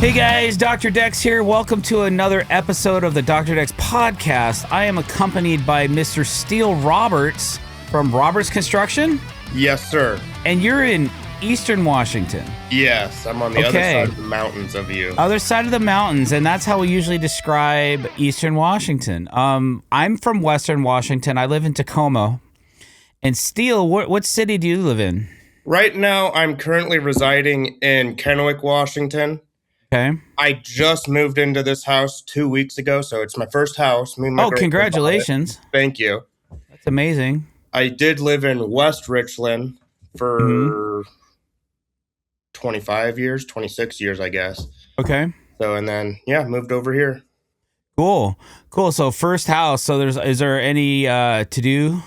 Hey guys, Dr. Dex here. Welcome to another episode of the Dr. Dex podcast. I am accompanied by Mr. Steele Roberts from Roberts Construction. Yes, sir. And you're in Eastern Washington. Yes, I'm on the other side of the mountains of you. Other side of the mountains, and that's how we usually describe Eastern Washington. I'm from Western Washington. I live in Tacoma. And Steele, what city do you live in? Right now, I'm currently residing in Kennewick, Washington. Okay. I just moved into this house 2 weeks ago, so it's my first house. Me and my congratulations. Thank you. That's amazing. I did live in West Richland for 25 years, 26 years, I guess. Okay. So, and then, moved over here. Cool. So first house. So is there any to-do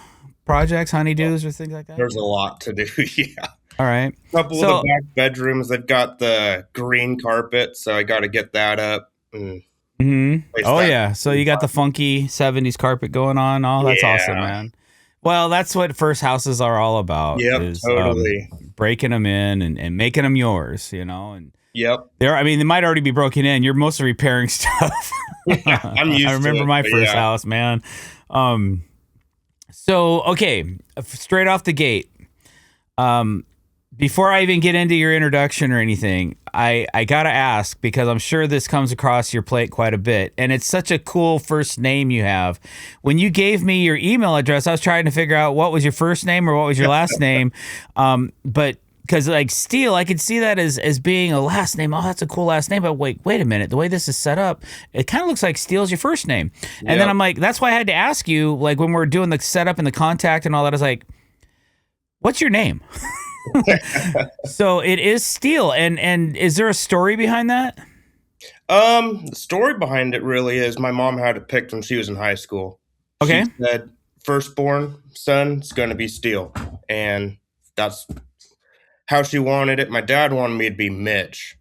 projects, honeydews or things like that? There's a lot to do, yeah. All right. A couple of the back bedrooms, they've got the green carpet, so I got to get that up. Oh, yeah. So you got the funky 70s carpet going on. Oh, that's awesome, man. Well, that's what first houses are all about. Yep, totally. Breaking them in and making them yours, you know. And yep. They might already be broken in. You're mostly repairing stuff. Yeah, I'm used to it. I remember my first house, man. So, okay, straight off the gate. Before I even get into your introduction or anything, I got to ask, because I'm sure this comes across your plate quite a bit, and it's such a cool first name you have. When you gave me your email address, I was trying to figure out what was your first name or what was your last name, but because like Steele, I could see that as being a last name. Oh, that's a cool last name, but wait a minute. The way this is set up, it kind of looks like Steele's your first name. And then I'm like, that's why I had to ask you, like when we're doing the setup and the contact and all that, I was like, what's your name? So it is Steele, and is there a story behind that? The story behind it really is my mom had it picked when she was in high school. Okay. She said firstborn son is going to be Steele, and that's how she wanted it. My dad wanted me to be Mitch.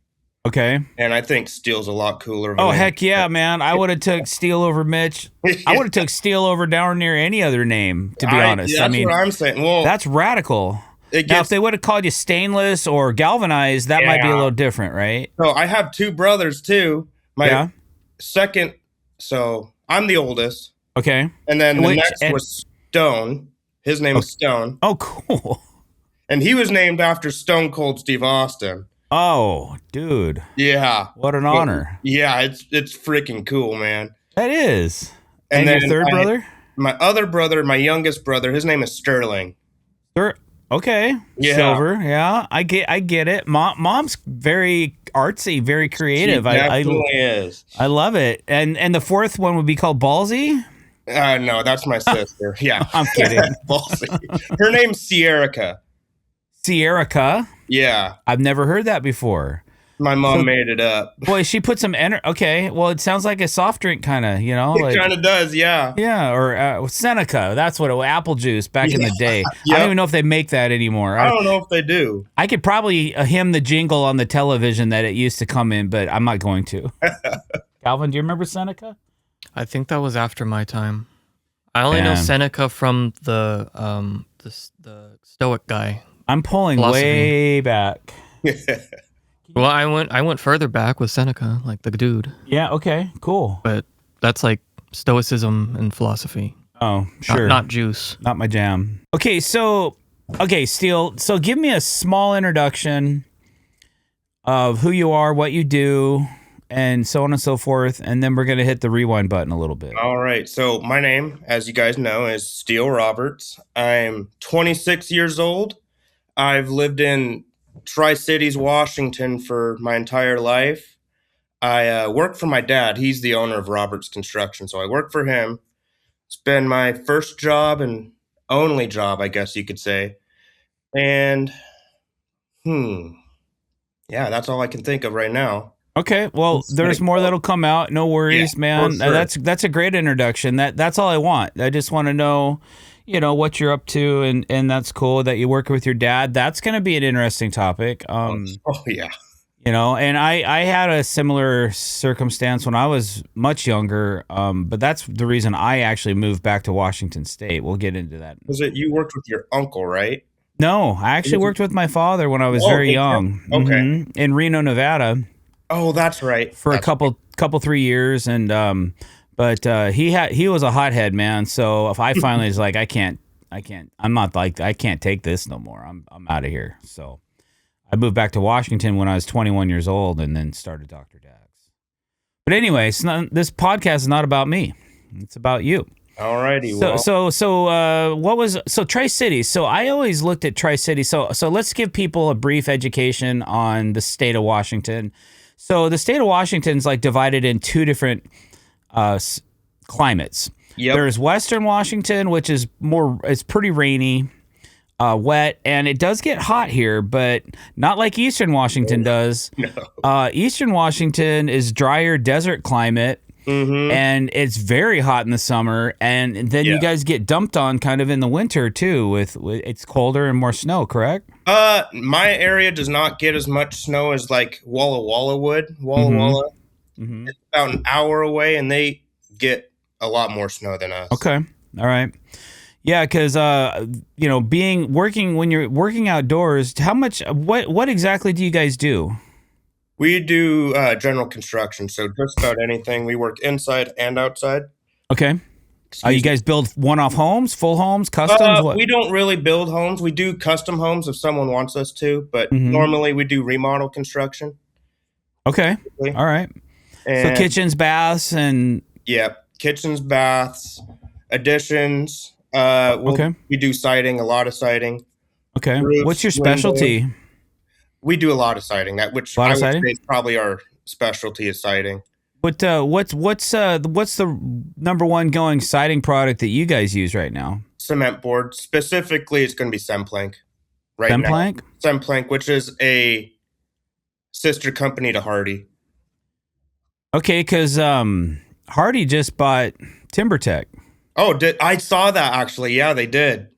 Okay. And I think Steele's a lot cooler. Oh, heck yeah, man. I would have took Steele over Mitch. I would have took Steele over down near any other name, to be honest. That's what I'm saying. Well, that's radical. Now, if they would have called you Stainless or Galvanized, that might be a little different, right? So I have two brothers, too. My second, so I'm the oldest. Okay. And then the next was Stone. His name is Stone. Oh, cool. And he was named after Stone Cold Steve Austin. Oh, dude. Yeah. What an honor. Yeah, it's freaking cool, man. That is. And your third brother? My other brother, my youngest brother, his name is Sterling. Okay. Yeah. Silver. Yeah. I get it. Mom's very artsy, very creative. She definitely is. I love it. And the fourth one would be called Ballsy? No, that's my sister. Yeah. I'm kidding. Ballsy. Her name's Sierrica. Sierrica? Yeah. I've never heard that before. My mom made it up. Boy, she put some energy. Okay, well, it sounds like a soft drink kind of, you know? It kind of does, yeah. Yeah, or Seneca. That's what apple juice back in the day. I don't even know if they make that anymore. I don't know if they do. I could probably hum the jingle on the television that it used to come in, but I'm not going to. Calvin, do you remember Seneca? I think that was after my time. I only know Seneca from the Stoic guy. I'm pulling way back. Well, I went further back with Seneca, like the dude. Yeah, okay, cool. But that's like Stoicism and philosophy. Oh, sure. Not juice. Not my jam. Okay, Steele, so give me a small introduction of who you are, what you do, and so on and so forth, and then we're going to hit the rewind button a little bit. All right, so my name, as you guys know, is Steele Roberts. I'm 26 years old. I've lived in Tri-Cities, Washington for my entire life. I work for my dad. He's the owner of Roberts Construction, so I work for him. It's been my first job and only job, I guess you could say. And, that's all I can think of right now. Okay, well, there's more that'll come out. No worries, man. Sure. That's a great introduction. That's all I want. I just want to know, what you're up to, and that's cool that you work with your dad. That's going to be an interesting topic. Yeah. And I had a similar circumstance when I was much younger, but that's the reason I actually moved back to Washington State. We'll get into that. Was it you worked with your uncle, right? No, I actually worked with my father when I was very young. Okay. In Reno, Nevada. Oh, that's right. for a That's right. couple 3 years, and but he was a hothead, man. So if I finally was like, I can't, I'm not like, I can't take this no more. I'm out of here. So I moved back to Washington when I was 21 years old, and then started Dr. Dax. But anyway, this podcast is not about me. It's about you. Alrighty. What was Tri-Cities? So I always looked at Tri-Cities. So let's give people a brief education on the state of Washington. So the state of Washington is like divided in two different climates. Yep. There's Western Washington, which is it's pretty rainy, wet, and it does get hot here, but not like Eastern Washington does. No. Eastern Washington is drier desert climate. Mm-hmm. And it's very hot in the summer, and then you guys get dumped on kind of in the winter too. With it's colder and more snow, correct? My area does not get as much snow as like Walla Walla would. Walla Walla, it's about an hour away, and they get a lot more snow than us. Okay, all right, yeah, because when you're working outdoors, what exactly do you guys do? We do general construction, so just about anything. We work inside and outside. Okay. You guys build one-off homes, full homes, customs? What? We don't really build homes. We do custom homes if someone wants us to, but normally we do remodel construction. Okay. All right. So kitchens, baths, and... Yeah, kitchens, baths, additions. We do siding, a lot of siding. Okay. Roofs, what's your specialty? windows. We do a lot of siding. Which I would say is probably our specialty is siding. What's the number one going siding product that you guys use right now? Cement board. Specifically, it's going to be Cemplank. Right Cemplank? now. Cemplank, which is a sister company to Hardy. Okay, because Hardy just bought TimberTech. Oh, I saw that actually. Yeah, they did.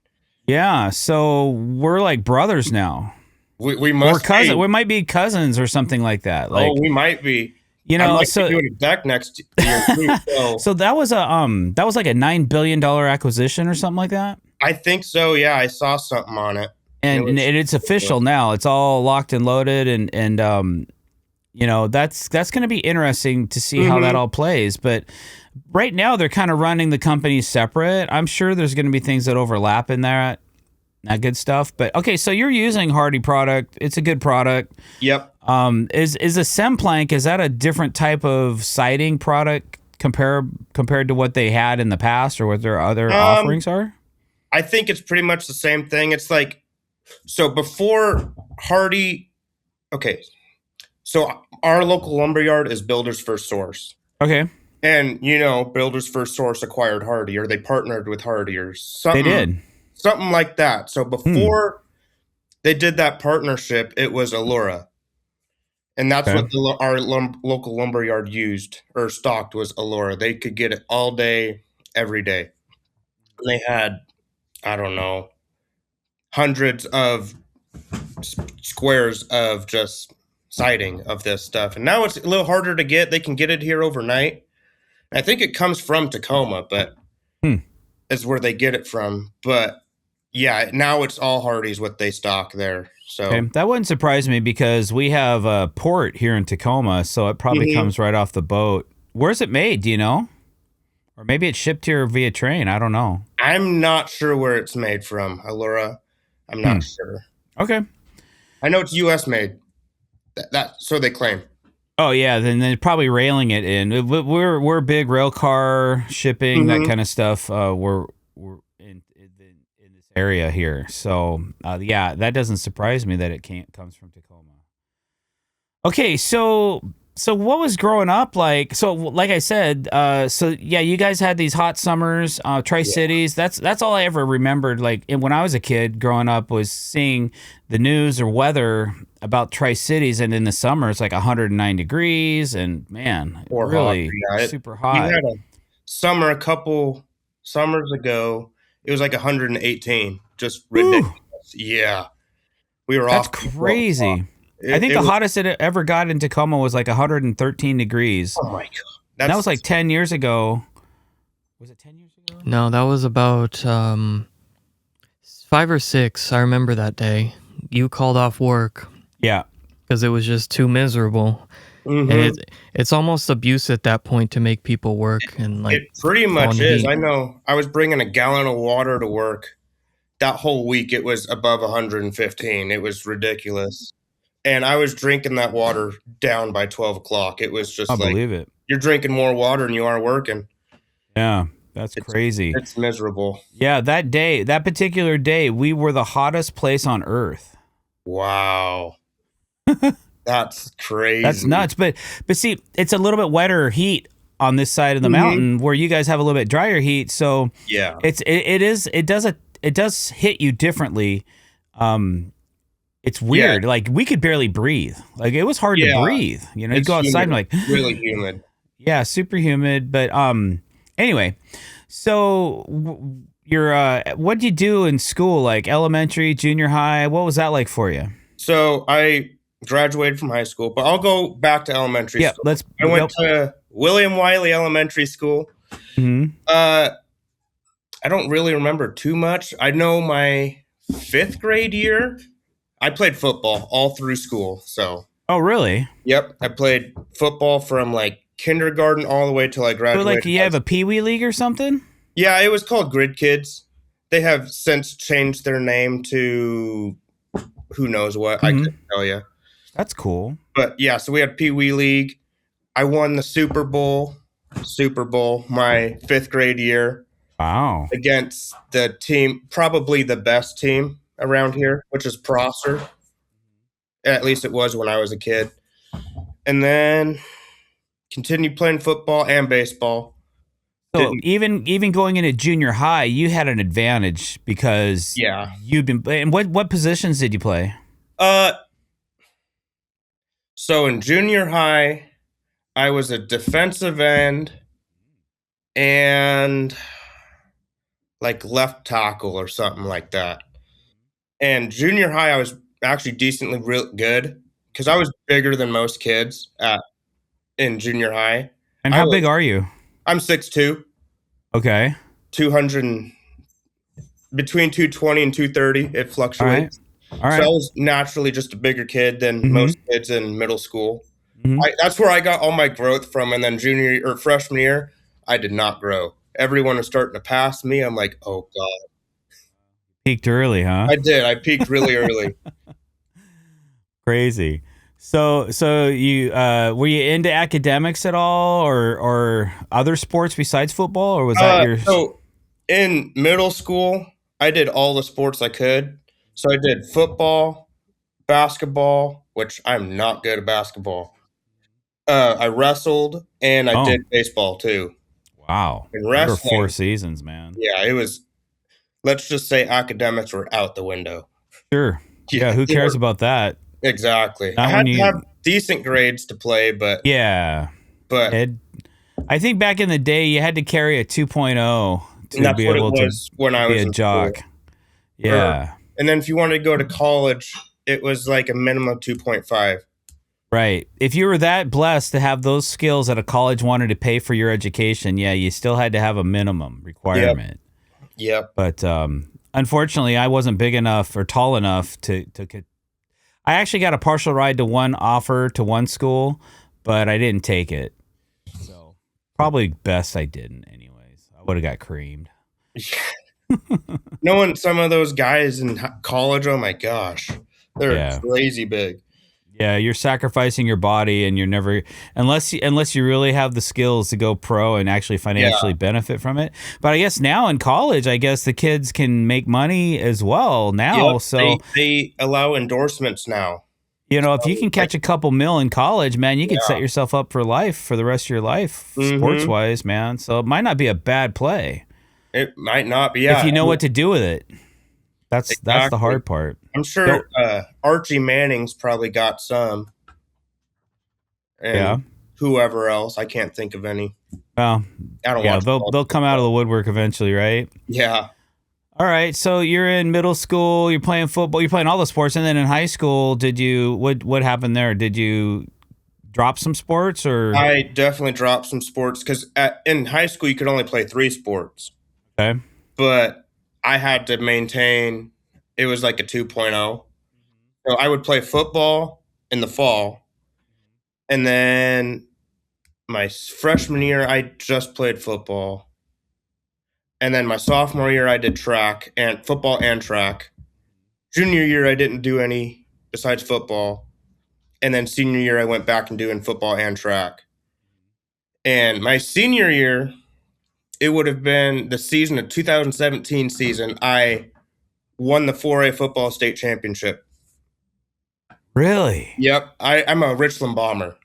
Yeah, so we're like brothers now. We must or cousin. We might be cousins or something like that. Like, we might be. So doing a deck next year too. So that was like a $9 billion acquisition or something like that. I think so. Yeah, I saw something on it. And it's official now. It's all locked and loaded, and that's going to be interesting to see how that all plays. But right now they're kind of running the companies separate. I'm sure there's going to be things that overlap in there. That good stuff. But okay, so you're using Hardy product. It's a good product. Yep. Is a Cemplank, is that a different type of siding product compared to what they had in the past or what their other offerings are? I think it's pretty much the same thing. It's like, so before Hardy, okay, so our local lumberyard is Builders First Source. Okay. And, Builders First Source acquired Hardy, or they partnered with Hardy or something. They did. Something like that. So before they did that partnership, it was Allura. And that's what our local lumberyard used or stocked was Allura. They could get it all day, every day. And they had, I don't know, hundreds of squares of just siding of this stuff. And now it's a little harder to get. They can get it here overnight. I think it comes from Tacoma, but is where they get it from. But yeah, now it's all Hardy's what they stock there. So that wouldn't surprise me because we have a port here in Tacoma, so it probably comes right off the boat. Where's it made? Do you know? Or maybe it's shipped here via train. I don't know. I'm not sure where it's made from, Allura. I'm not sure. Okay. I know it's U.S. made. So they claim. Oh yeah, then they're probably railing it in. We're big rail car shipping, that kind of stuff. We're in this area here, so that doesn't surprise me that it comes from Tacoma. Okay, so what was growing up like? So like I said, you guys had these hot summers, Tri-Cities. That's all I ever remembered. Like when I was a kid growing up, was seeing the news or weather about Tri-Cities, and in the summer it's like 109 degrees, and man, or really hot. Super hot. We had a summer a couple summers ago. It was like 118, just ridiculous. Yeah, we were That's off. crazy. I think the hottest it ever got in Tacoma was like 113 degrees. Oh my god, that was like 10 years ago. Was it 10 years ago? No, that was about 5 or 6. I remember that day. You called off work. Yeah, because it was just too miserable. Mm-hmm. It's almost abuse at that point to make people work and like It pretty fall in much the is. heat. I know I was bringing a gallon of water to work. That whole week, it was above 115. It was ridiculous. And I was drinking that water down by 12 o'clock. It was I just like, believe it. you're drinking more water than you are working. Yeah, that's It's crazy. it's miserable. Yeah, that particular day, we were the hottest place on earth. Wow. That's crazy. That's nuts. But see, it's a little bit wetter heat on this side of the mountain where you guys have a little bit drier heat. So Yeah. it does hit you differently. It's weird. Yeah. Like we could barely breathe. Like it was hard to Yeah. breathe. You It's go outside humid. and like Really humid. yeah, super humid. But anyway, so you're what'd you do in school? Like elementary, junior high? What was that like for you? So I graduated from high school, but I'll go back to elementary Yeah, school. I went to William Wiley Elementary School. Mhm. I don't really remember too much. I know my 5th grade year, I played football all through school. So, Oh, really? yep, I played football from like kindergarten all the way till I So graduated. like you have a peewee league or something? Yeah, it was called Grid Kids. They have since changed their name to who knows what. I couldn't tell you. That's cool. But yeah, so we had Pee Wee League. I won the Super Bowl my 5th grade year Wow. against the team, probably the best team around here, which is Prosser. At least it was when I was a kid. And then continued playing football and baseball. So even going into junior high, you had an advantage because Yeah. you've been. And what positions did you play? So in junior high, I was a defensive end and like left tackle or something like that. And junior high, I was actually decently real good because I was bigger than most kids in junior high. And how big are you? I'm 6'2", Okay. 200, between 220 and 230. It fluctuates. All So right. I was naturally just a bigger kid than most kids in middle school. Mhm. That's where I got all my growth from. And then junior or freshman year, I did not grow. Everyone was starting to pass me. I'm like, oh God. Peaked early, huh? I did. I peaked really early. Crazy. So you were you into academics at all, or other sports besides football, or was that your? So in middle school, I did all the sports I could. So I did football, basketball, which I'm not good at basketball. I wrestled and I did baseball too. Wow. In There were wrestling, 4 seasons, man. yeah, it was. Let's just say academics were out the window. Sure. Yeah. Who cares about that? Exactly. Not I had when to you- have decent grades to play, but Yeah. but I think back in the day, you had to carry a 2.0 to that's be what able it to was when I be was a in jock. school. Yeah. And then if you wanted to go to college, it was like a minimum of 2.5. Right. If you were that blessed to have those skills that a college wanted to pay for your education, yeah, you still had to have a minimum requirement. Yep. But unfortunately, I wasn't big enough or tall enough to. I actually got a partial ride to one offer to one school, but I didn't take it. So probably best I didn't. Anyways, I would have got creamed. Knowing some of those guys in college, oh my gosh, they're Yeah. crazy big. Yeah, you're sacrificing your body, and you're never unless you really have the skills to go pro and actually financially benefit from it. But I guess now in college, I guess the kids can make money as well now. Yep, So they allow endorsements now. if you can catch a couple mil in college, man, you can set yourself up for life for the rest of your life, sports wise, man. So it might not be a bad play. It might not be. Yeah, if you know what to do with it. That's the Exactly. hard part. I'm sure Archie Manning's probably got some. And whoever else, I can't think of any. Well, I don't watch they'll come out of the woodwork eventually, right? Yeah. All right, so you're in middle school, you're playing football, you're playing all the sports, and then in high school, what happened there? Did you drop some sports, or? I definitely dropped some sports because in high school you could only play 3 sports. Okay. But I had to maintain. It was like a 2.0. So I would play football in the fall, And then my freshman year, I just played football. And then my sophomore year, I did track and football and track. Junior year, I didn't do any besides football. And then senior year, I went back and doing football and track. And my senior year, it would have been the season of 2017 season. I won the 4A football state championship. Really? Yep. I'm a Richland Bomber.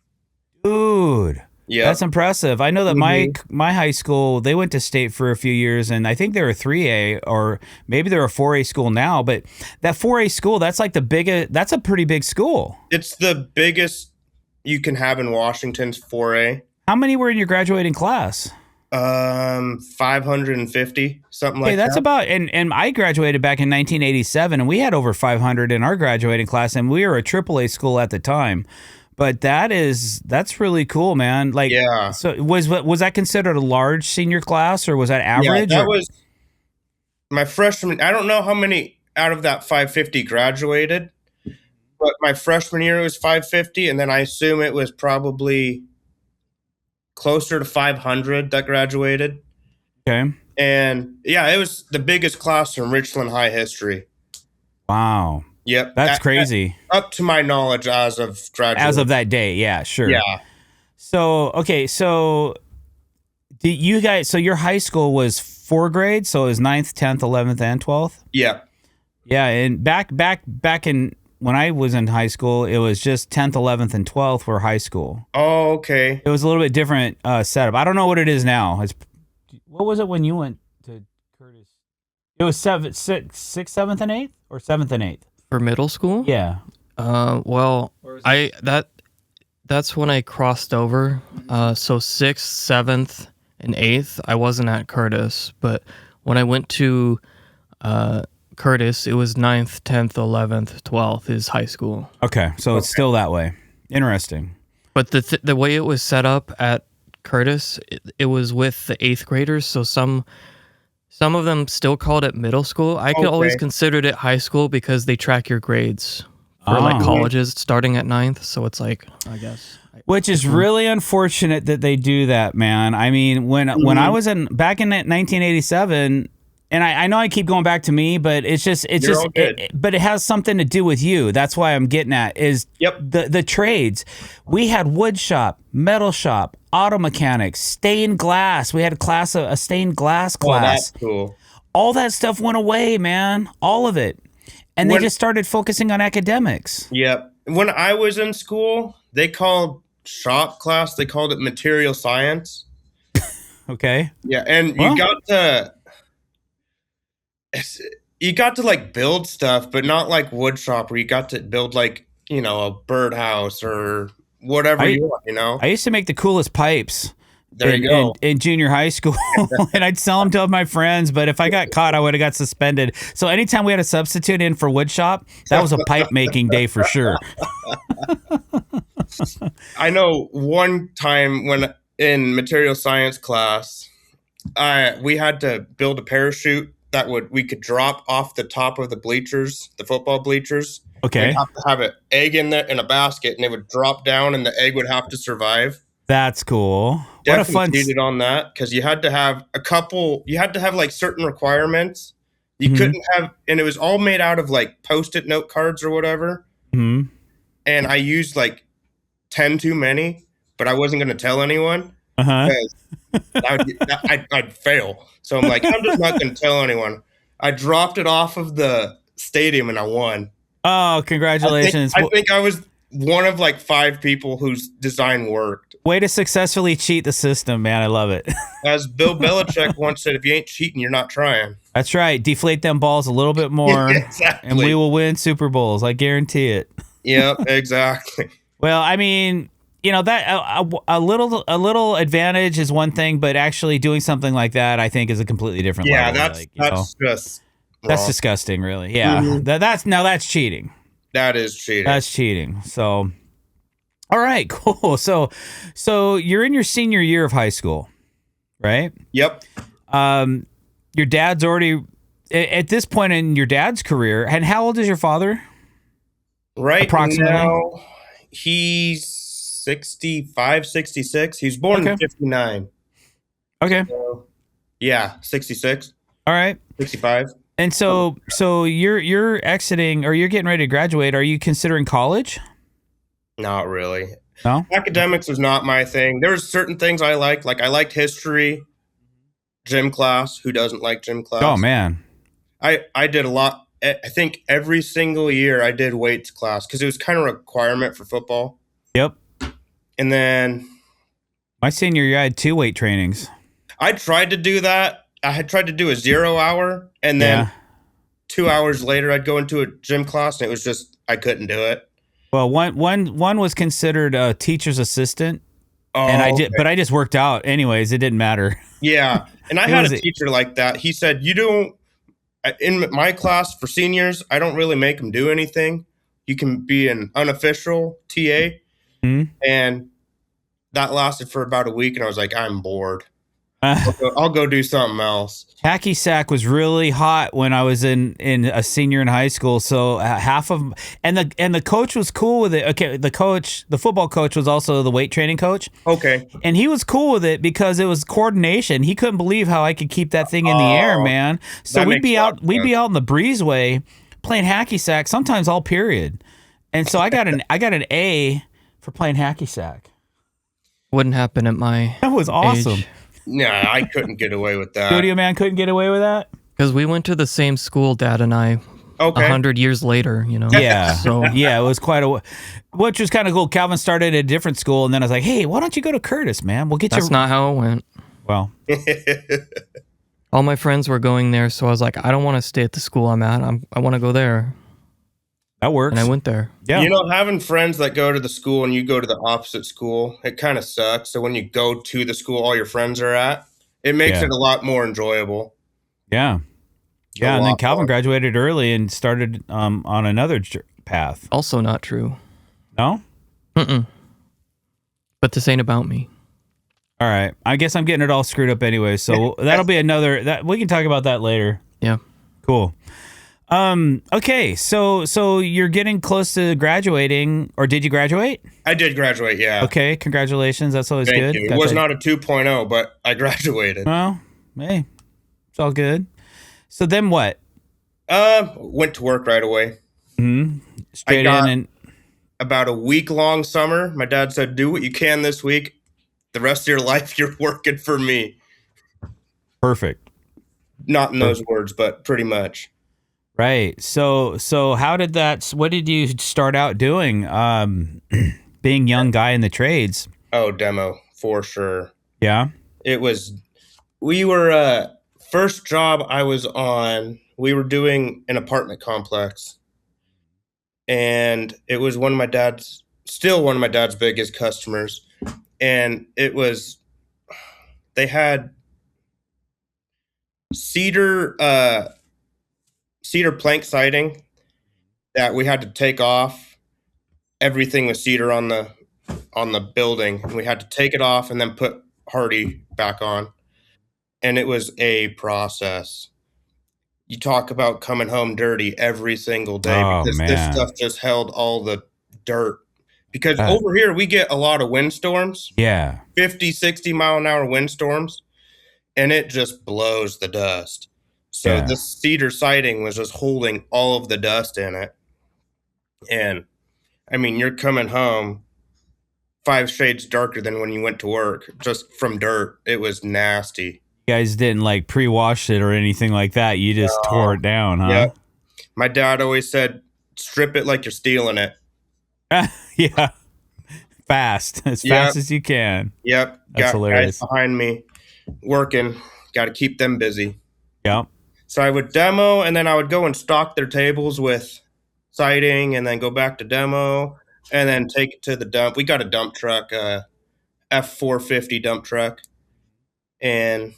Dude. Yeah. That's impressive. I know that my high school, they went to state for a few years, and I think they were 3A, or maybe they're a 4A school now, but that 4A school, that's like that's a pretty big school. It's the biggest you can have in Washington's 4A. How many were in your graduating class? 550, something like that. That's about, and I graduated back in 1987, and we had over 500 in our graduating class, and we were a AAA school at the time. But that's really cool, man. Like, yeah. So was that considered a large senior class, or was that average? Yeah, that was my freshman. I don't know how many out of that 550 graduated, but my freshman year it was 550, and then I assume it was probably closer to 500 that graduated. Okay. And yeah, it was the biggest class in Richland High history. Wow. Yep. That's crazy. Up to my knowledge as of graduation. As of that day, yeah, sure. Yeah. So, okay, so you guys, so your high school was 4 grades, so it was 9th, 10th, 11th, and 12th? Yeah. Yeah, and back in when I was in high school, it was just 10th, 11th, and 12th were high school. Oh, okay. It was a little bit different setup. I don't know what it is now. What was it when you went to Curtis? It was 6th, 7th, and 8th, or 7th and 8th? For middle school? Yeah. Well, that's when I crossed over. So 6th, 7th, and 8th, I wasn't at Curtis, but when I went to Curtis, it was 9th, 10th, 11th, 12th is high school. Okay, so it's still that way. Interesting. But the way it was set up at Curtis, it was with the 8th graders, so some of them still called it middle school. I could always considered it high school because they track your grades for like colleges starting at 9th. So it's like, I guess. Which is really unfortunate that they do that, man. I mean, when I was back in 1987, and I know I keep going back to me, but but it has something to do with you. That's why I'm getting at is the trades. We had wood shop, metal shop, auto mechanics, stained glass. We had a stained glass class. Oh, that's cool. All that stuff went away, man. All of it. And they just started focusing on academics. Yep. When I was in school, they called shop class, they called it material science. Okay. Yeah, and you got to like build stuff, but not like wood shop where you got to build like, a birdhouse or whatever you want, I used to make the coolest pipes. There you go. In junior high school, and I'd sell them to my friends, but if I got caught, I would have got suspended. So anytime we had a substitute in for wood shop, that was a pipe making day for sure. I know one time when in material science class, we had to build a parachute that we could drop off the top of the bleachers, the football bleachers. Okay. We'd have to have an egg in a basket, and it would drop down, and the egg would have to survive. That's cool. Definitely what a fun cheated on that because you had to have like certain requirements. You couldn't have, and it was all made out of like Post-it note cards or whatever. Mm-hmm. And I used like 10 too many, but I wasn't going to tell anyone. Because I'd fail. So I'm like, I'm just not going to tell anyone. I dropped it off of the stadium and I won. Oh, congratulations. I think I was one of like 5 people whose design worked. Way to successfully cheat the system, man. I love it. As Bill Belichick once said, if you ain't cheating, you're not trying. That's right. Deflate them balls a little bit more, exactly. And we will win Super Bowls. I guarantee it. Yep, exactly. Well, I mean, that a little advantage is one thing, but actually doing something like that, I think, is a completely different level. That's just wrong. That's disgusting, really. Yeah, that's cheating. That is cheating. That's cheating. So, all right, cool. So you're in your senior year of high school, right? Yep. Your dad's already at this point in your dad's career. And how old is your father? Right Approximately? now, he's 65, 66. He was born in Okay. 59. Okay. So, yeah, 66, All right. 65. And so you're exiting, or you're getting ready to graduate. Are you considering college? Not really. No. Academics was not my thing. There was certain things I liked. Like I liked history, gym class. Who doesn't like gym class? Oh man. I did a lot. I think every single year I did weights class because it was kind of a requirement for football. Yep. And then My senior year, I had 2 weight trainings. I tried to do that. I had tried to do a 0 hour, and then Yeah. 2 hours later I'd go into a gym class, and it was just I couldn't do it. Well, one was considered a teacher's assistant, Oh, and I okay. did, but I just worked out anyways. It didn't matter. Yeah, and I It had was a teacher like that. He said, "You don't in my class for seniors. I don't really make them do anything. You can be an unofficial TA." Hmm? And that lasted for about a week, and I was like, "I'm bored. I'll go do something else." Hacky sack was really hot when I was in a senior in high school. So half of and the coach was cool with it. Okay, the football coach was also the weight training coach, Okay, and he was cool with it because it was coordination. He couldn't believe how I could keep that thing in the air, man. So that we'd makes be a lot out of we'd be sense. out in the breezeway playing hacky sack, sometimes all period. And so I got an A for playing hacky sack. Wouldn't happen at my That was awesome. age. nah, I couldn't get away with that. Studio man couldn't get away with that. Because we went to the same school, Dad and I, Okay, 100 years later, you know? Yeah. So Yeah, it was which was kind of cool. Calvin started at a different school, and then I was like, hey, why don't you go to Curtis, man? We'll get that's you. not how it went. Well, All my friends were going there, so I was like, I don't want to stay at the school I'm at. I want to go there. that works. And I went there. Yeah. You know, having friends that go to the school and you go to the opposite school, it kind of sucks. So when you go to the school all your friends are at, it makes Yeah. it a lot more enjoyable. Yeah. Yeah. A And then lot Calvin more. graduated early and started on another path. Also not true. No? Mm-mm. But this ain't about me. All right. I guess I'm getting it all screwed up anyway. So that'll be that we can talk about that later. Yeah. Cool. Okay. So you're getting close to graduating, or did you graduate? I did graduate, yeah. Okay. Congratulations. That's always Thank good. you. It Got was that- not a 2.0, but I graduated. Well, hey, it's all good. So then what? Went to work right away. Straight got- in and About a week-long summer, my dad said, do what you can this week. The rest of your life, you're working for me. perfect. Not in those words, but pretty much. Right. So how did that? What did you start out doing? Being young guy in the trades. Oh, demo, for sure. Yeah. We were, first job I was on, we were doing an apartment complex. And it was still one of my dad's biggest customers. And they had cedar plank siding that we had to take off. Everything was cedar on the building, and we had to take it off and then put hardy back on. And it was a process. You talk about coming home dirty every single day Oh, because man. this stuff just held all the dirt. Because Uh. over here we get a lot of windstorms, Yeah. 50, 60 mile an hour windstorms, and it just blows the dust. So Yeah. the cedar siding was just holding all of the dust in it. And I mean, you're coming home 5 shades darker than when you went to work just from dirt. It was nasty. You guys didn't like pre-wash it or anything like that. You just tore it down, huh? Yep. My dad always said, strip it like you're stealing it. Yeah. Fast. As fast as you can. Yep. That's Got hilarious. guys behind me working. Got to keep them busy. Yep. So I would demo, and then I would go and stock their tables with siding, and then go back to demo, and then take it to the dump. We got a dump truck, F450 dump truck, and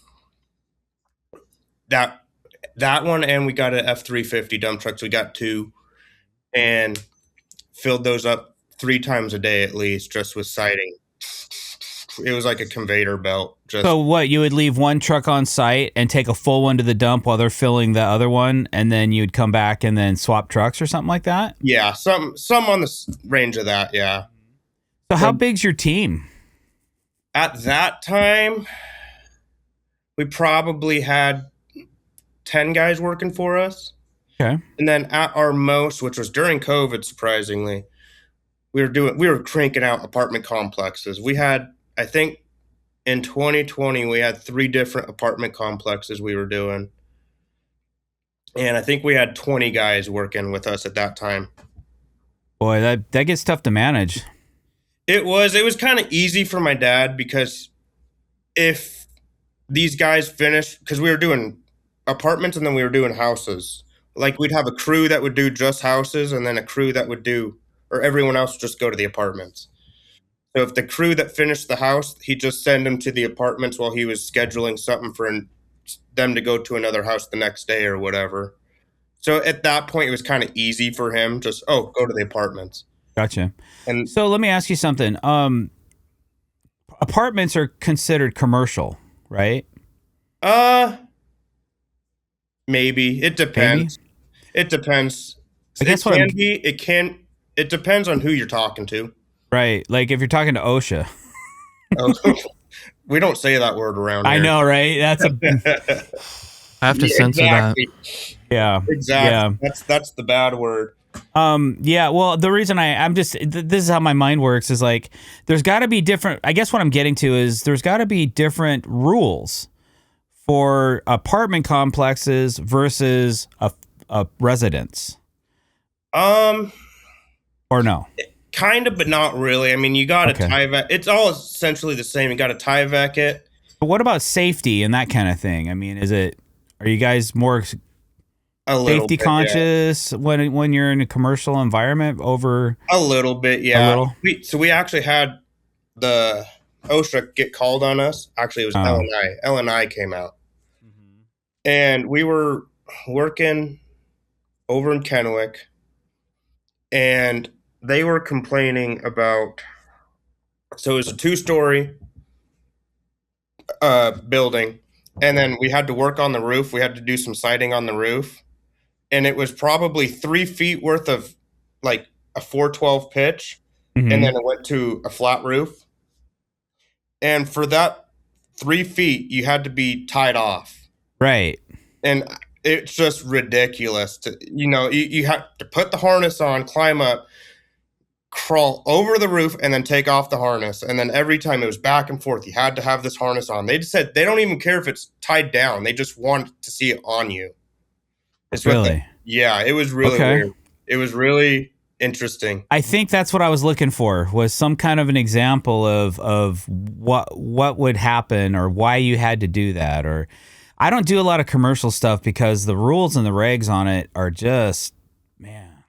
that one, and we got an F350 dump truck. So we got 2, and filled those up 3 times a day at least, just with siding. It was like a conveyor belt. Just So what? You would leave one truck on site and take a full one to the dump while they're filling the other one, and then you'd come back and then swap trucks or something like that? yeah, some on the range of that. Yeah. So how big's your team? At that time, we probably had 10 guys working for us. Okay. And then at our most, which was during COVID, surprisingly, we were cranking out apartment complexes. We had, I think in 2020, we had 3 different apartment complexes we were doing. And I think we had 20 guys working with us at that time. Boy, that gets tough to manage. It was kind of easy for my dad because if these guys finished, because we were doing apartments and then we were doing houses. Like we'd have a crew that would do just houses and then a crew that would do, or everyone else would just go to the apartments. So if the crew that finished the house, he'd just send them to the apartments while he was scheduling something for them to go to another house the next day or whatever. So at that point, it was kind of easy for him. Just, go to the apartments. Gotcha. And so let me ask you something. Apartments are considered commercial, right? Maybe. It depends. Maybe? It depends. I guess what It depends on who you're talking to. Right. Like if you're talking to OSHA. Oh, we don't say that word around here. I know, right? That's I have to censor that. Yeah. Exactly. Yeah. That's the bad word. Yeah, well, the reason this is how my mind works is like there's got to be different. I guess what I'm getting to is there's got to be different rules for apartment complexes versus a residence. Or no. Kind of, but not really. I mean, you got to Tyvek. It's all essentially the same. You got to Tyvek it. But what about safety and that kind of thing? I mean, are you guys more safety conscious when you're in a commercial environment over a little bit? Yeah. A little? We actually had the OSHA get called on us. Actually, it was LNI. LNI came out. Mm-hmm. And we were working over in Kennewick, and they were complaining about, so it was a 2-story building, and then we had to work on the roof. We had to do some siding on the roof, and it was probably 3 feet worth of like a 412 pitch, and then it went to a flat roof. And for that 3 feet, you had to be tied off. Right. And it's just ridiculous to, you have to put the harness on, climb up, crawl over the roof, and then take off the harness. And then every time it was back and forth, you had to have this harness on. They just said they don't even care if it's tied down. They just want to see it on you. Really? Yeah, it was really weird. It was really interesting. I think that's what I was looking for, was some kind of an example of what would happen or why you had to do that. Or I don't do a lot of commercial stuff because the rules and the regs on it are just, man,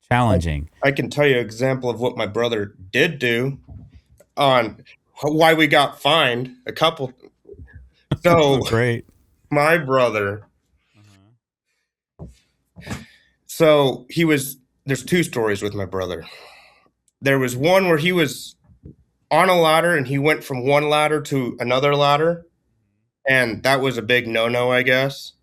challenging. I can tell you an example of what my brother did do on why we got fined a couple. So great. My brother. So there's 2 stories with my brother. There was one where he was on a ladder and he went from one ladder to another ladder. And that was a big no-no, I guess.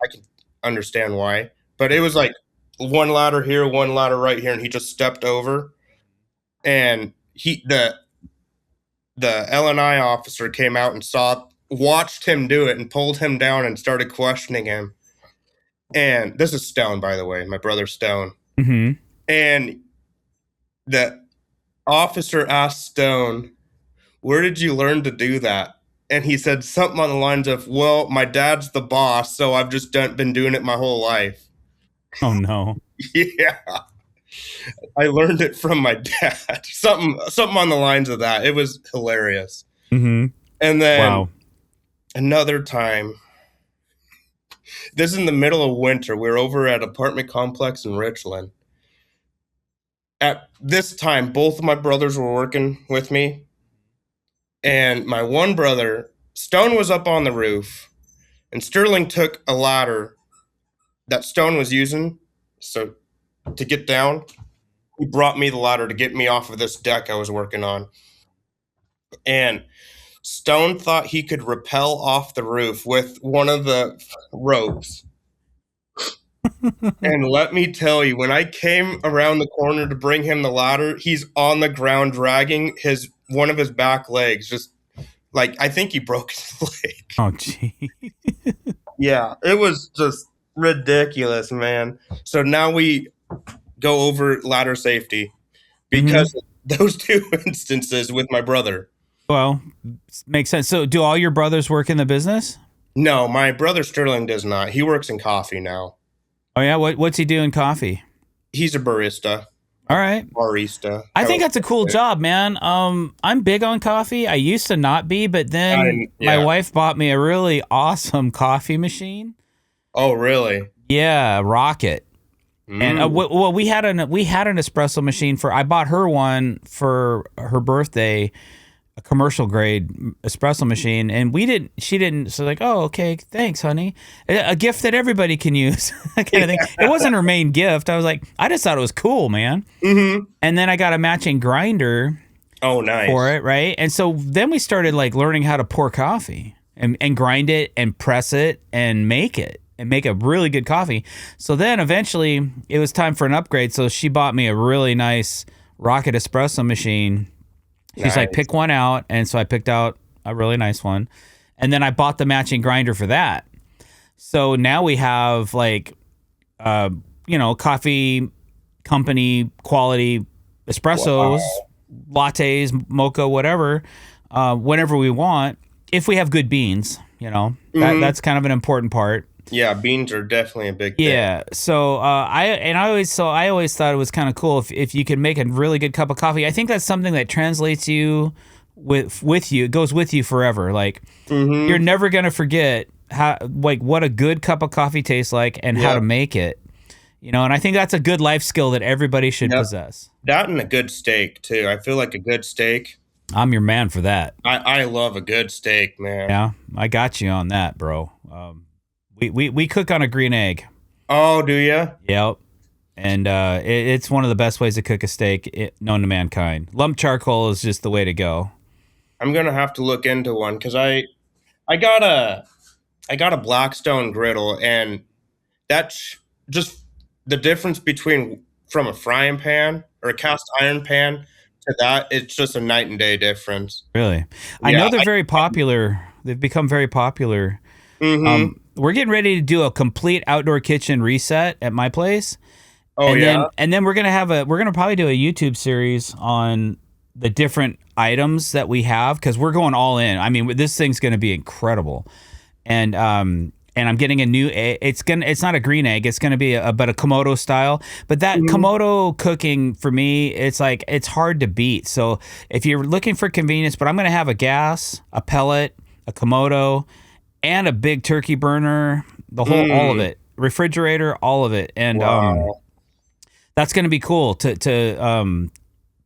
I can understand why. But it was like one ladder here, one ladder right here, and he just stepped over. And the LNI officer came out and watched him do it and pulled him down and started questioning him. And this is Stone, by the way, my brother Stone. Mm-hmm. And the officer asked Stone, "Where did you learn to do that?" And he said something on the lines of, "Well, my dad's the boss, so I've just been doing it my whole life." Oh, no. Yeah. I learned it from my dad. Something on the lines of that. It was hilarious. Mm-hmm. And then another time, this is in the middle of winter. We were over at an apartment complex in Richland. At this time, both of my brothers were working with me. And my one brother, Stone, was up on the roof, and Sterling took a ladder that Stone was using to get down. He brought me the ladder to get me off of this deck I was working on. And Stone thought he could rappel off the roof with one of the ropes. And let me tell you, when I came around the corner to bring him the ladder, he's on the ground dragging one of his back legs. Just like, I think he broke his leg. Oh, gee. Yeah, it was just ridiculous, man. So now we go over ladder safety because of those two instances with my brother. Well, makes sense. So, do all your brothers work in the business? No, my brother Sterling does not. He works in coffee now. Oh yeah, what's he doing? Coffee. He's a barista. All right. Barista. I think that's a cool job, man. I'm big on coffee. I used to not be, but then my wife bought me a really awesome coffee machine. Oh, really? Yeah, Rocket. And well, we had an espresso machine I bought her one for her birthday, a commercial grade espresso machine, and she didn't. So like, oh, okay, thanks, honey. A gift that everybody can use, kind of thing. It wasn't her main gift. I was like, I just thought it was cool, man. Mm-hmm. And then I got a matching grinder. Oh, nice. For it, right? And so then we started like learning how to pour coffee and grind it and press it and make a really good coffee. So then eventually it was time for an upgrade. So she bought me a really nice Rocket espresso machine. She's like, pick one out. And so I picked out a really nice one. And then I bought the matching grinder for that. So now we have like, coffee company quality espressos, lattes, mocha, whatever, whenever we want, if we have good beans, that's kind of an important part. Yeah, beans are definitely a big thing. Yeah. So I always thought it was kind of cool if you can make a really good cup of coffee. I think that's something that translates you with you. It goes with you forever. Like you're never gonna forget what a good cup of coffee tastes like and how to make it. And I think that's a good life skill that everybody should possess. That and a good steak too. I feel like a good steak. I'm your man for that. I love a good steak, man. Yeah, I got you on that, bro. We cook on a green egg. Oh, do you? Yep. And it's one of the best ways to cook a steak known to mankind. Lump charcoal is just the way to go. I'm gonna have to look into one because I got a Blackstone griddle, and that's just the difference from a frying pan or a cast iron pan to that. It's just a night and day difference. Really, I know they're very popular. They've become very popular. Mm-hmm. We're getting ready to do a complete outdoor kitchen reset at my place. Oh, and then we're gonna probably do a YouTube series on the different items that we have because we're going all in. I mean, this thing's gonna be incredible, and I'm getting a new egg. It's not a green egg. It's gonna be but a Komodo style. But that Komodo cooking for me, it's hard to beat. So if you're looking for convenience, but I'm gonna have a gas, a pellet, a Komodo, and a big turkey burner, all of it, refrigerator, all of it, and that's going to be cool to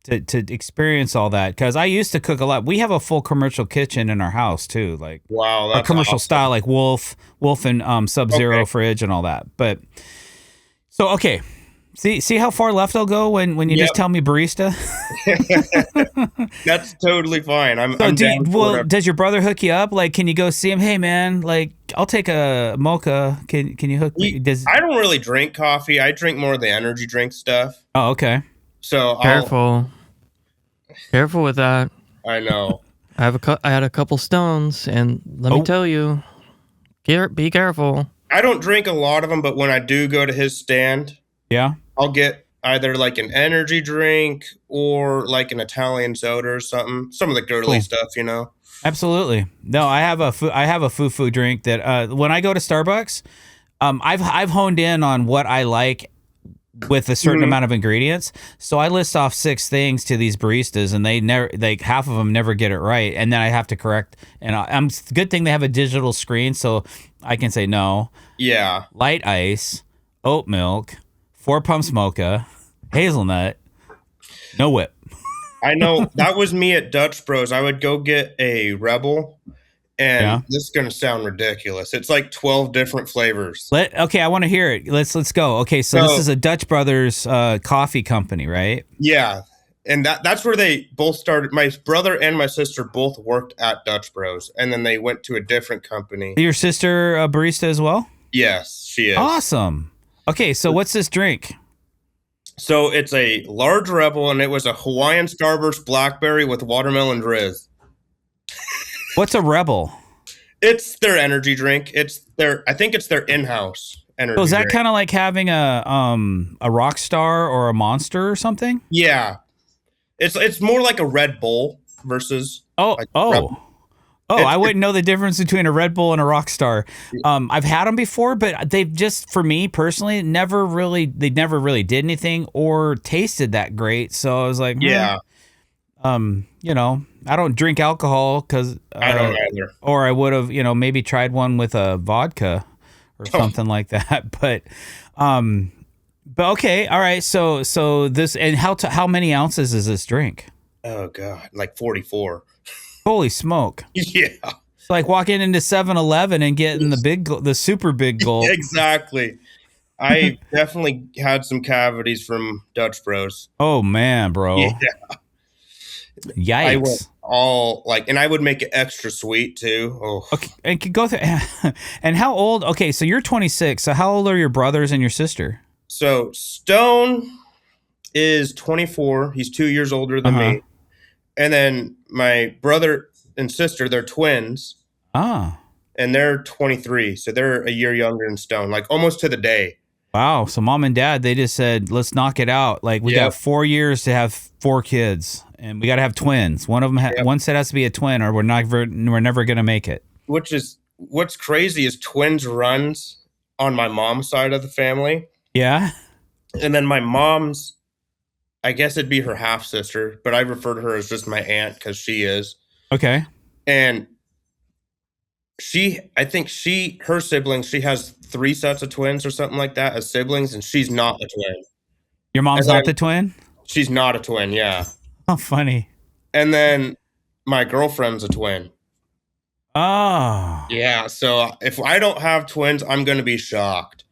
experience all that because I used to cook a lot. We have a full commercial kitchen in our house too, like that's a commercial awesome. style, like Wolf and Sub-Zero fridge and all that. But so okay. See how far left I'll go when you just tell me barista? That's totally fine. Does your brother hook you up? Like, can you go see him? Hey, man, like, I'll take a mocha. Can you hook me? I don't really drink coffee. I drink more of the energy drink stuff. Oh, okay. So careful with that. I know. I had a couple stones, and let me tell you, be careful. I don't drink a lot of them, but when I do go to his stand, I'll get either like an energy drink or like an Italian soda or something. Some of the girly stuff, Absolutely. No, I have a foo-foo drink that when I go to Starbucks, I've honed in on what I like with a certain amount of ingredients. So I list off 6 things to these baristas, and half of them never get it right, and then I have to correct. And good thing they have a digital screen, so I can say no. Yeah. Light ice, oat milk, 4 pumps mocha, hazelnut, no whip. I know that was me at Dutch Bros. I would go get a Rebel, and this is going to sound ridiculous. It's like 12 different flavors. Okay, I want to hear it. Let's go. Okay, so this is a Dutch Brothers coffee company, right? Yeah, and that's where they both started. My brother and my sister both worked at Dutch Bros, and then they went to a different company. Your sister a barista as well? Yes, she is. Awesome. Okay, so what's this drink? So it's a large Rebel, and it was a Hawaiian Starburst Blackberry with watermelon drizz. What's a Rebel? It's their energy drink. I think it's their in-house energy So is that drink. kind of like having a rock star or a Monster or something? Yeah. It's more like a Red Bull versus like Rebel. I wouldn't know the difference between a Red Bull and a Rockstar. I've had them before, but they've just, for me personally, they never really did anything or tasted that great. So I was like, Yeah. I don't drink alcohol because I don't either. or I would have, maybe tried one with a vodka or something like that. But okay, all right. So this, and how many ounces is this drink? Oh God, like 44. Holy smoke! Yeah. It's like walking into 7-Eleven and getting the super big gulp. Exactly. I definitely had some cavities from Dutch Bros. Oh man, bro! Yeah. I went Yikes! all and I would make it extra sweet too. Oh. Okay, and could go through. And how old? Okay, so you're 26. So how old are your brothers and your sister? So Stone is 24. He's 2 years older than me. And then my brother and sister, they're twins. Ah. And they're 23. So they're a year younger than Stone, like almost to the day. Wow. So mom and dad, they just said, let's knock it out. Like we got 4 years to have 4 kids and we got to have twins. One of them, one set has to be a twin or we're never going to make it. What's crazy is twins runs on my mom's side of the family. Yeah. And then my mom's, I guess it'd be her half sister, but I refer to her as just my aunt because she is. Okay. And her siblings, she has 3 sets of twins or something like that as siblings, and she's not a twin. Your mom's not the twin? She's not a twin, yeah. Oh, funny. And then my girlfriend's a twin. Oh. Yeah, so if I don't have twins, I'm going to be shocked.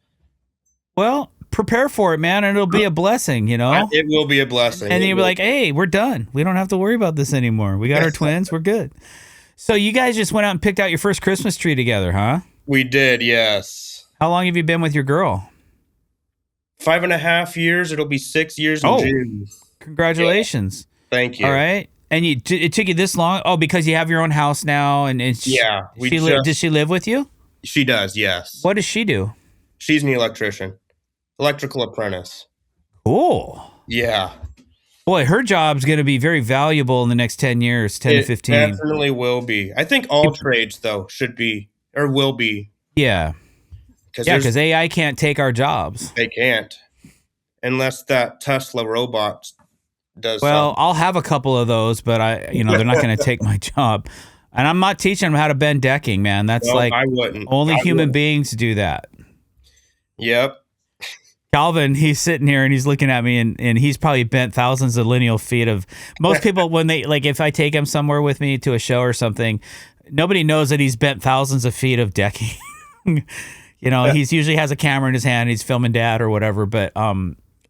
Well, prepare for it, man, and it'll be a blessing, It will be a blessing. And you'll be like, hey, we're done. We don't have to worry about this anymore. We got our twins. We're good. So you guys just went out and picked out your first Christmas tree together, huh? We did, yes. How long have you been with your girl? 5.5 years. It'll be 6 years in June. Congratulations. Yeah. Thank you. All right. And it took you this long? Oh, because you have your own house now. And does she live with you? She does, yes. What does she do? She's an electrician. Electrical apprentice. Cool. Yeah. Boy, her job's going to be very valuable in the next 10 years, 10 to 15. It definitely will be. I think all trades, though, should be or will be. Yeah. Because AI can't take our jobs. They can't. Unless that Tesla robot does something. I'll have a couple of those, but they're not going to take my job. And I'm not teaching them how to bend decking, man. That's I wouldn't. Only human beings do that. Yep. Calvin, he's sitting here and he's looking at me and he's probably bent thousands of lineal feet of most people when they if I take him somewhere with me to a show or something, nobody knows that he's bent thousands of feet of decking. He's usually has a camera in his hand, he's filming dad or whatever, but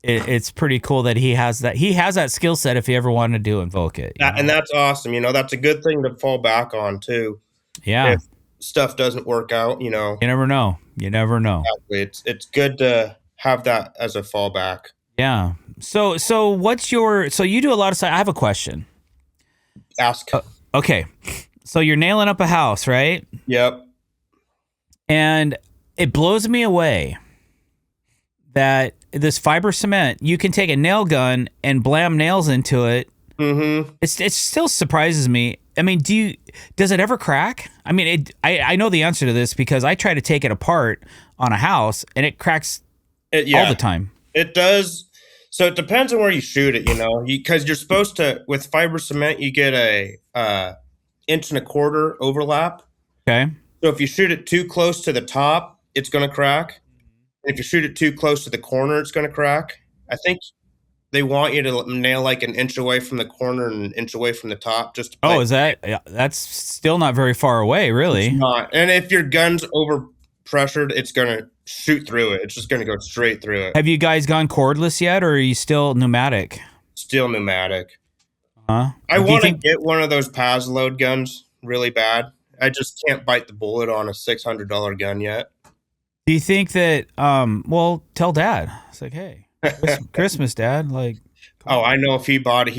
it's pretty cool that he has that skill set if he ever wanted to invoke it. And that's awesome. That's a good thing to fall back on too. Yeah. If stuff doesn't work out, You never know. Exactly. It's good to have that as a fallback. Yeah. So you do a lot of I have a question. Ask. Okay. So you're nailing up a house, right? Yep. And it blows me away that this fiber cement, you can take a nail gun and blam nails into it. Mm-hmm. It still surprises me. I mean, does it ever crack? I mean, I know the answer to this because I try to take it apart on a house and it cracks all the time. It does. So it depends on where you shoot it, because you're supposed to, with fiber cement, you get a 1.25 inch overlap. Okay. So if you shoot it too close to the top, it's going to crack. If you shoot it too close to the corner, it's going to crack. I think they want you to nail 1 inch away from the corner and 1 inch away from the top. Is that? That's still not very far away, really. It's not. And if your gun's over pressured, it's going to shoot through it. It's just going to go straight through it. Have you guys gone cordless yet, or are you still pneumatic? Still pneumatic. Huh? I want to get one of those Paz load guns really bad. I just can't bite the bullet on a $600 gun yet. Do you think that, well, tell Dad. It's like, hey, Christmas, Dad. Like, Oh, I know if he bought it,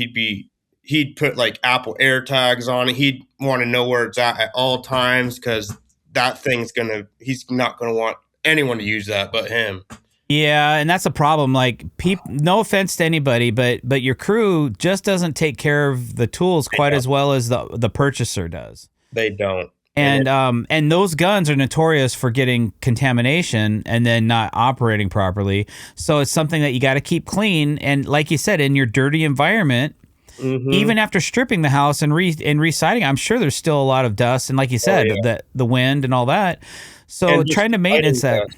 he'd put like Apple AirTags on it. He'd want to know where it's at all times because that thing's he's not gonna want anyone to use that but him. yeah, and that's a problem. Like, no offense to anybody, but your crew just doesn't take care of the tools quite as well as the purchaser does. They don't. And those guns are notorious for getting contamination and then not operating properly. So it's something that you got to keep clean. And like you said, in your dirty environment, even after stripping the house and resiting, I'm sure there's still a lot of dust. And like you said, the wind and all that. So trying to maintenance that.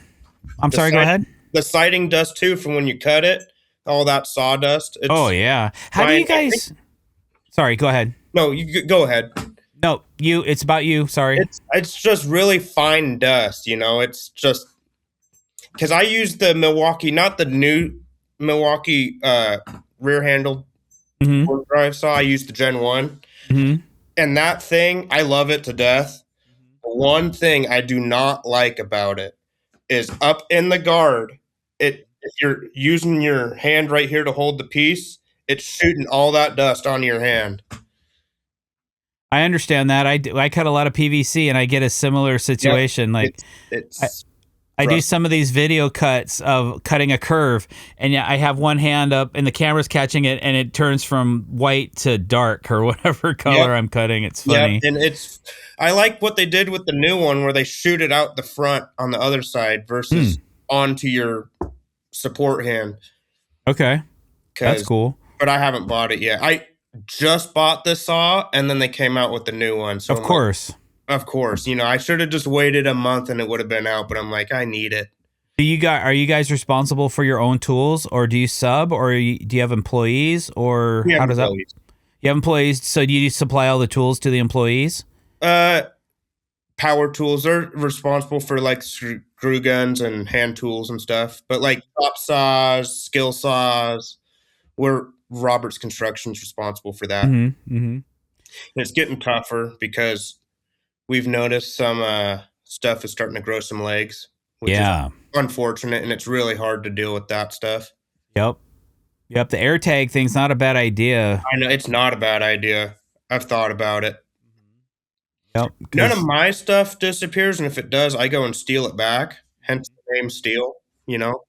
I'm sorry, go ahead. The siding dust too from when you cut it, all that sawdust. Oh yeah. How do you guys? Sorry, go ahead. No, you go ahead. No, it's about you. Sorry. It's just really fine dust, you know. It's just because I use the Milwaukee, not the new Milwaukee rear handled fork drive saw. I use the Gen 1. And that thing, I love it to death. The one thing I do not like about it is up in the guard. If you're using your hand right here to hold the piece, it's shooting all that dust onto your hand. I understand that. I cut a lot of PVC, and I get a similar situation. Like, I do some of these video cuts of cutting a curve, and I have one hand up, and the camera's catching it, and it turns from white to dark or whatever color I'm cutting. It's funny. Yeah, and I like what they did with the new one, where they shoot it out the front on the other side versus onto your support hand. Okay, that's cool. But I haven't bought it yet. I just bought this saw, and then they came out with the new one. So of course, you know, I should have just waited a month and it would have been out. But I'm like, I need it. Are you guys responsible for your own tools, or do you sub, or do you have employees, or how does that? You have employees, so do you supply all the tools to the employees? Power tools are responsible for like screw guns and hand tools and stuff, but like chop saws, skill saws, Roberts Construction's responsible for that. And it's getting tougher because we've noticed some stuff is starting to grow some legs, which is unfortunate, and it's really hard to deal with that stuff. Yep. The AirTag thing's not a bad idea. I know it's not a bad idea. I've thought about it. Yep. None of my stuff disappears, and if it does, I go and steal it back. Hence the name Steele. You know.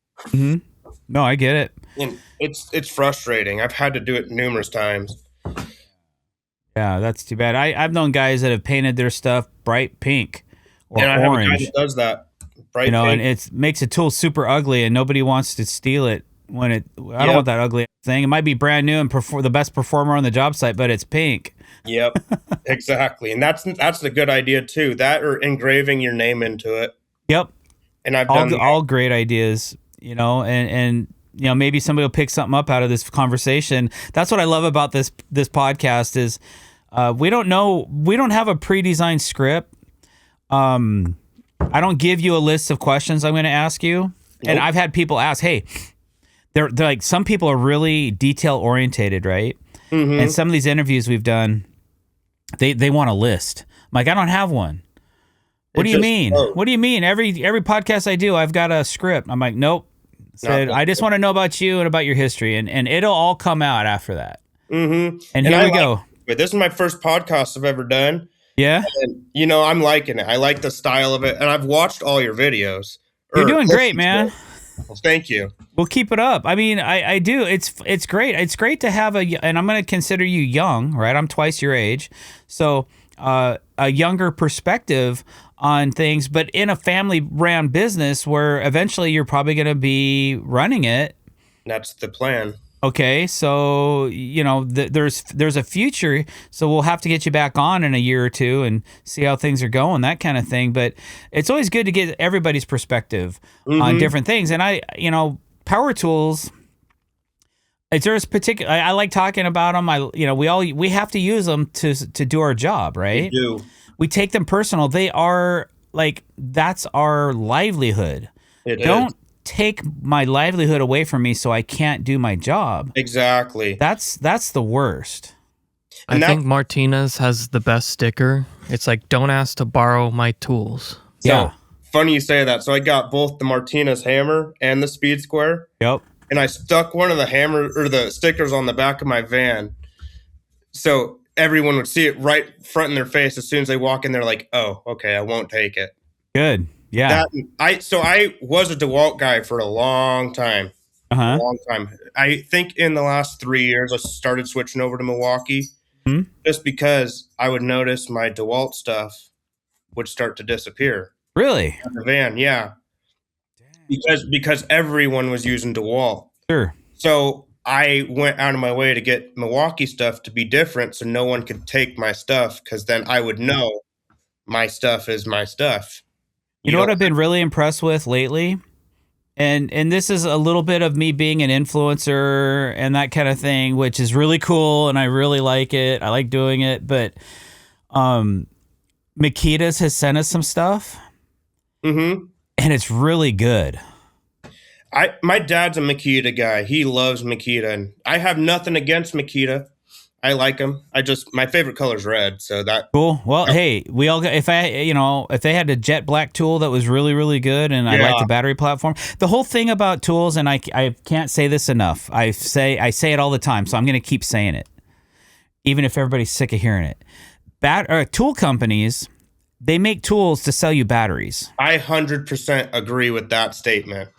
No, I get it. And it's frustrating. I've had to do it numerous times. Yeah, that's too bad. I've known guys that have painted their stuff bright pink or and I orange. Have a guy that does that. Bright pink. And it makes a tool super ugly, and nobody wants to steal it when I don't want that ugly thing. It might be brand new and the best performer on the job site, but it's pink. Yep, exactly. And that's a good idea too. That or engraving your name into it. Yep. And I've done all great ideas, you know, and you know, maybe somebody will pick something up out of this conversation. That's what I love about this podcast is we don't have a pre-designed script. I don't give you a list of questions I'm going to ask you. Nope. And I've had people ask, hey, they're like, some people are really detail orientated, right? And some of these interviews we've done, they want a list. I'm like, I don't have one. What do you mean? What do you mean? Every podcast I do, I've got a script. I'm like, nope. Said, I just want to know about you and about your history, and it'll all come out after that. And here we go. But this is my first podcast I've ever done. Yeah. And, you know, I'm liking it. I like the style of it, and I've watched all your videos. You're doing great, man. Well, thank you. We'll keep it up. I mean, I do. It's great. It's great to have and I'm going to consider you young, right? I'm twice your age. So a younger perspective on things, but in a family-ran business where eventually you're probably going to be running it. That's the plan. Okay, so you know there's a future, so we'll have to get you back on in a year or two and see how things are going, that kind of thing. But it's always good to get everybody's perspective on different things. And power tools. There's particular. I like talking about them. We have to use them to do our job, right? We do. We take them personal. They are like that's our livelihood. Don't take my livelihood away from me so I can't do my job. Exactly. That's the worst. I think Martinez has the best sticker. It's like, don't ask to borrow my tools. Yeah. funny you say that. So I got both the Martinez hammer and the speed square. Yep. And I stuck one of the hammer or the stickers on the back of my van. So everyone would see it right front in their face as soon as they walk in. They're like, oh, okay, I won't take it. Good. Yeah. I was a DeWalt guy for a long time. Uh-huh. A long time. I think in the last 3 years, I started switching over to Milwaukee just because I would notice my DeWalt stuff would start to disappear. Really? In the van, yeah. Because everyone was using DeWalt. Sure. So I went out of my way to get Milwaukee stuff to be different so no one could take my stuff, because then I would know my stuff is my stuff. You know what I've been really impressed with lately? And this is a little bit of me being an influencer and that kind of thing, which is really cool, and I really like it. I like doing it. But Makita's has sent us some stuff. Mm-hmm. And it's really good. My dad's a Makita guy. He loves Makita, and I have nothing against Makita. I like them. My favorite color is red, so that cool. Well, hey, we all got, if they had a jet black tool that was really, really good, and I like the battery platform. The whole thing about tools, and I can't say this enough. I say it all the time, so I'm going to keep saying it, even if everybody's sick of hearing it. Tool companies, they make tools to sell you batteries. I 100% agree with that statement.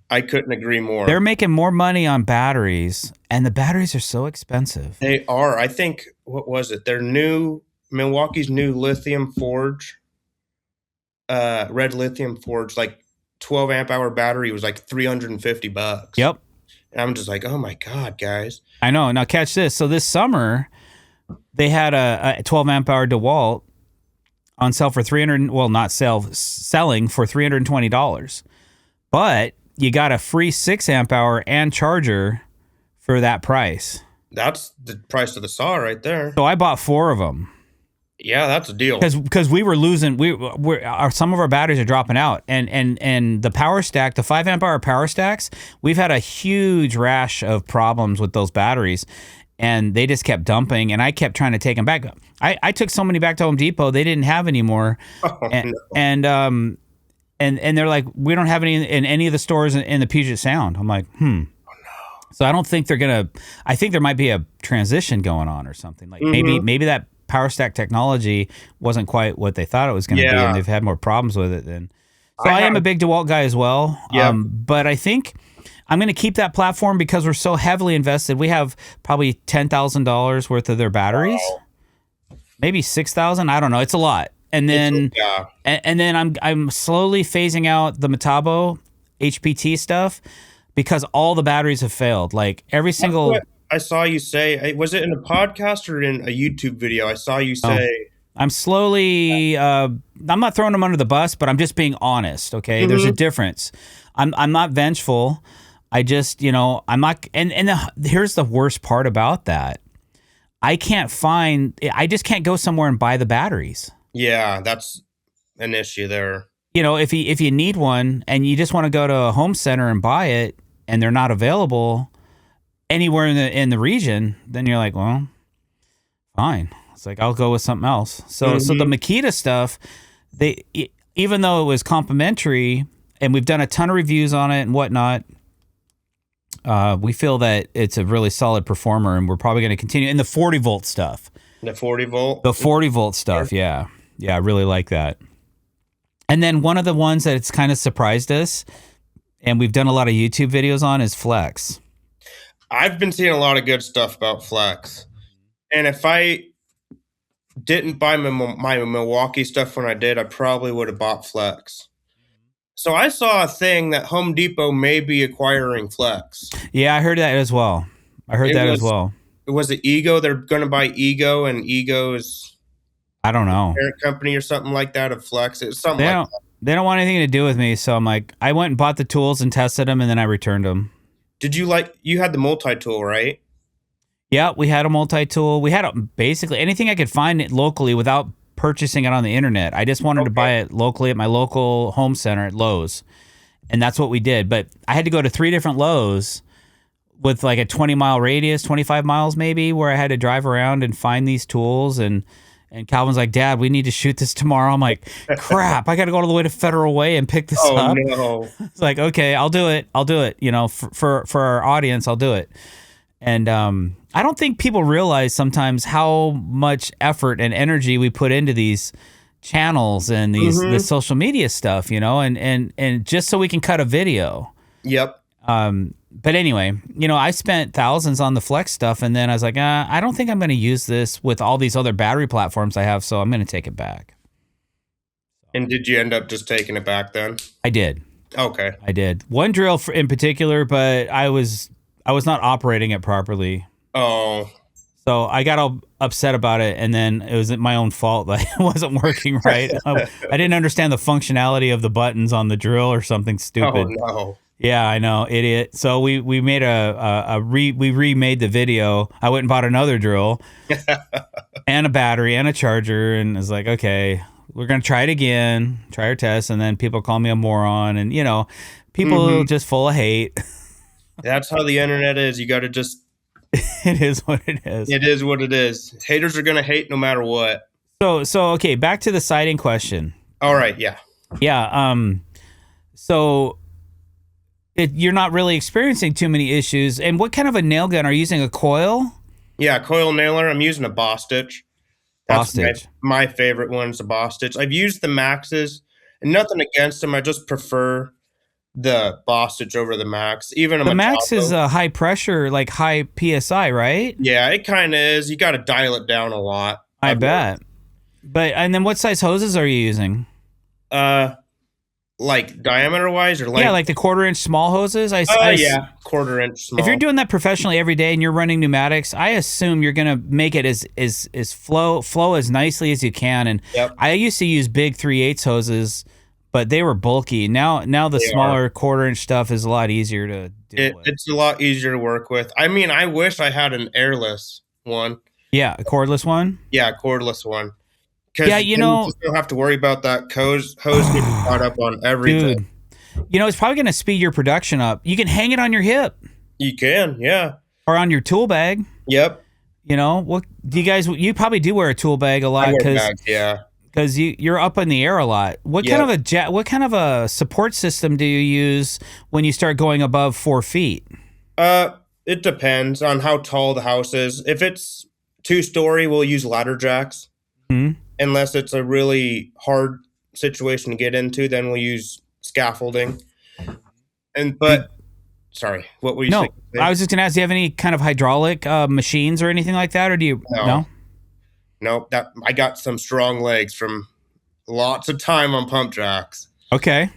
I couldn't agree more. They're making more money on batteries, and the batteries are so expensive. They are. I think, what was it? Their Milwaukee's new lithium forge, red lithium forge, like 12 amp hour battery was like $350. Yep. And I'm just like, oh my God, guys. I know. Now catch this. So this summer, they had a 12 amp hour DeWalt on sale for selling for $320. But you got a free 6 amp hour and charger for that price. That's the price of the saw right there. So I bought 4 of them. Yeah, that's a deal. Because we were losing. Some of our batteries are dropping out, and the power stack, the 5 amp hour power stacks, we've had a huge rash of problems with those batteries, and they just kept dumping. And I kept trying to take them back. I took so many back to Home Depot, they didn't have any more. And they're like, we don't have any in any of the stores in the Puget Sound. I'm like, Oh, no. So I don't think they're gonna. I think there might be a transition going on or something. Like maybe that power stack technology wasn't quite what they thought it was going to be, and they've had more problems with it. And so I am a big DeWalt guy as well. Yeah. But I think I'm going to keep that platform because we're so heavily invested. We have probably $10,000 worth of their batteries, maybe 6,000. I don't know. It's a lot. And then, and then I'm slowly phasing out the Metabo HPT stuff because all the batteries have failed. Like every single. I saw you say. Was it in a podcast or in a YouTube video? I saw you say. I'm slowly. I'm not throwing them under the bus, but I'm just being honest. Okay, there's a difference. I'm not vengeful. I just, I'm not. And here's the worst part about that. I just can't go somewhere and buy the batteries. Yeah, that's an issue there. If you need one and you just want to go to a home center and buy it and they're not available anywhere in the region, then you're like, well, fine. It's like, I'll go with something else. So the Makita stuff, even though it was complimentary and we've done a ton of reviews on it and whatnot, we feel that it's a really solid performer and we're probably going to continue. And the 40 volt stuff. The 40 volt? The 40 volt stuff, yeah. Yeah, I really like that. And then one of the ones that it's kind of surprised us, and we've done a lot of YouTube videos on, is Flex. I've been seeing a lot of good stuff about Flex. And if I didn't buy my Milwaukee stuff when I did, I probably would have bought Flex. So I saw a thing that Home Depot may be acquiring Flex. Yeah, I heard that as well. Was it Ego? They're going to buy Ego, and Ego's... I don't know. Parent company or something like that of Flex. It's something like that. They don't want anything to do with me, so I'm like, I went and bought the tools and tested them, and then I returned them. Did you had the multi-tool, right? Yeah, we had a multi-tool. We had basically anything I could find locally without purchasing it on the internet. I just wanted to buy it locally at my local home center at Lowe's, and that's what we did. But I had to go to 3 different Lowe's with like a 20-mile radius, 25 miles maybe, where I had to drive around and find these tools, and And Calvin's like, Dad, we need to shoot this tomorrow. I'm like, crap, I got to go all the way to Federal Way and pick this up. No. It's like, okay, I'll do it. You know, for our audience, I'll do it. And I don't think people realize sometimes how much effort and energy we put into these channels and this social media stuff, you know, and just so we can cut a video. Yep. But anyway, you know, I spent thousands on the Flex stuff, and then I was like, I don't think I'm going to use this with all these other battery platforms I have, so I'm going to take it back. And did you end up just taking it back then? I did. Okay. I did. One drill in particular, but I was not operating it properly. Oh. So I got all upset about it, and then it was my own fault that it wasn't working right. I didn't understand the functionality of the buttons on the drill or something stupid. Oh, no. Yeah, I know, idiot. So we made we remade the video. I went and bought another drill and a battery and a charger, and it's like, okay, we're gonna try it again, try our test, and then people call me a moron, and you know, people just full of hate. That's how the internet is. You got to just. It is what it is. It is what it is. Haters are gonna hate no matter what. So okay, back to the sighting question. All right, yeah. Yeah. So. You're not really experiencing too many issues. And what kind of a nail gun? Are you using a coil? Yeah, coil nailer. I'm using a Boss Stitch. Boss Stitch. My favorite one's a Boss Stitch. I've used the Maxes, and nothing against them. I just prefer the Boss Stitch over the Max. Even the Max is a high pressure, like high PSI, right? Yeah, it kind of is. You got to dial it down a lot. I bet. And then what size hoses are you using? Like diameter wise or length? Yeah, like the 1/4-inch small hoses. Yeah, 1/4-inch small. If you're doing that professionally every day and you're running pneumatics, I assume you're gonna make it as flow as nicely as you can. And I used to use big 3/8 hoses, but they were bulky. Now the smaller 1/4-inch stuff is a lot easier to deal with. It's a lot easier to work with. I mean, I wish I had an airless one. Yeah, a cordless one. Yeah, a cordless one. Yeah, you know, you just don't have to worry about that hose getting caught up on everything. Dude, you know, it's probably going to speed your production up. You can hang it on your hip. You can, yeah. Or on your tool bag. Yep. You know, what do you guys? You probably do wear a tool bag a lot because you're up in the air a lot. What kind of a support system do you use when you start going above 4 feet? It depends on how tall the house is. If it's 2-story, we'll use ladder jacks. Unless it's a really hard situation to get into, then we'll use scaffolding. Sorry, what were you saying? No, I was just going to ask, do you have any kind of hydraulic machines or anything like that, or do you? No. No, I got some strong legs from lots of time on pump jacks. Okay.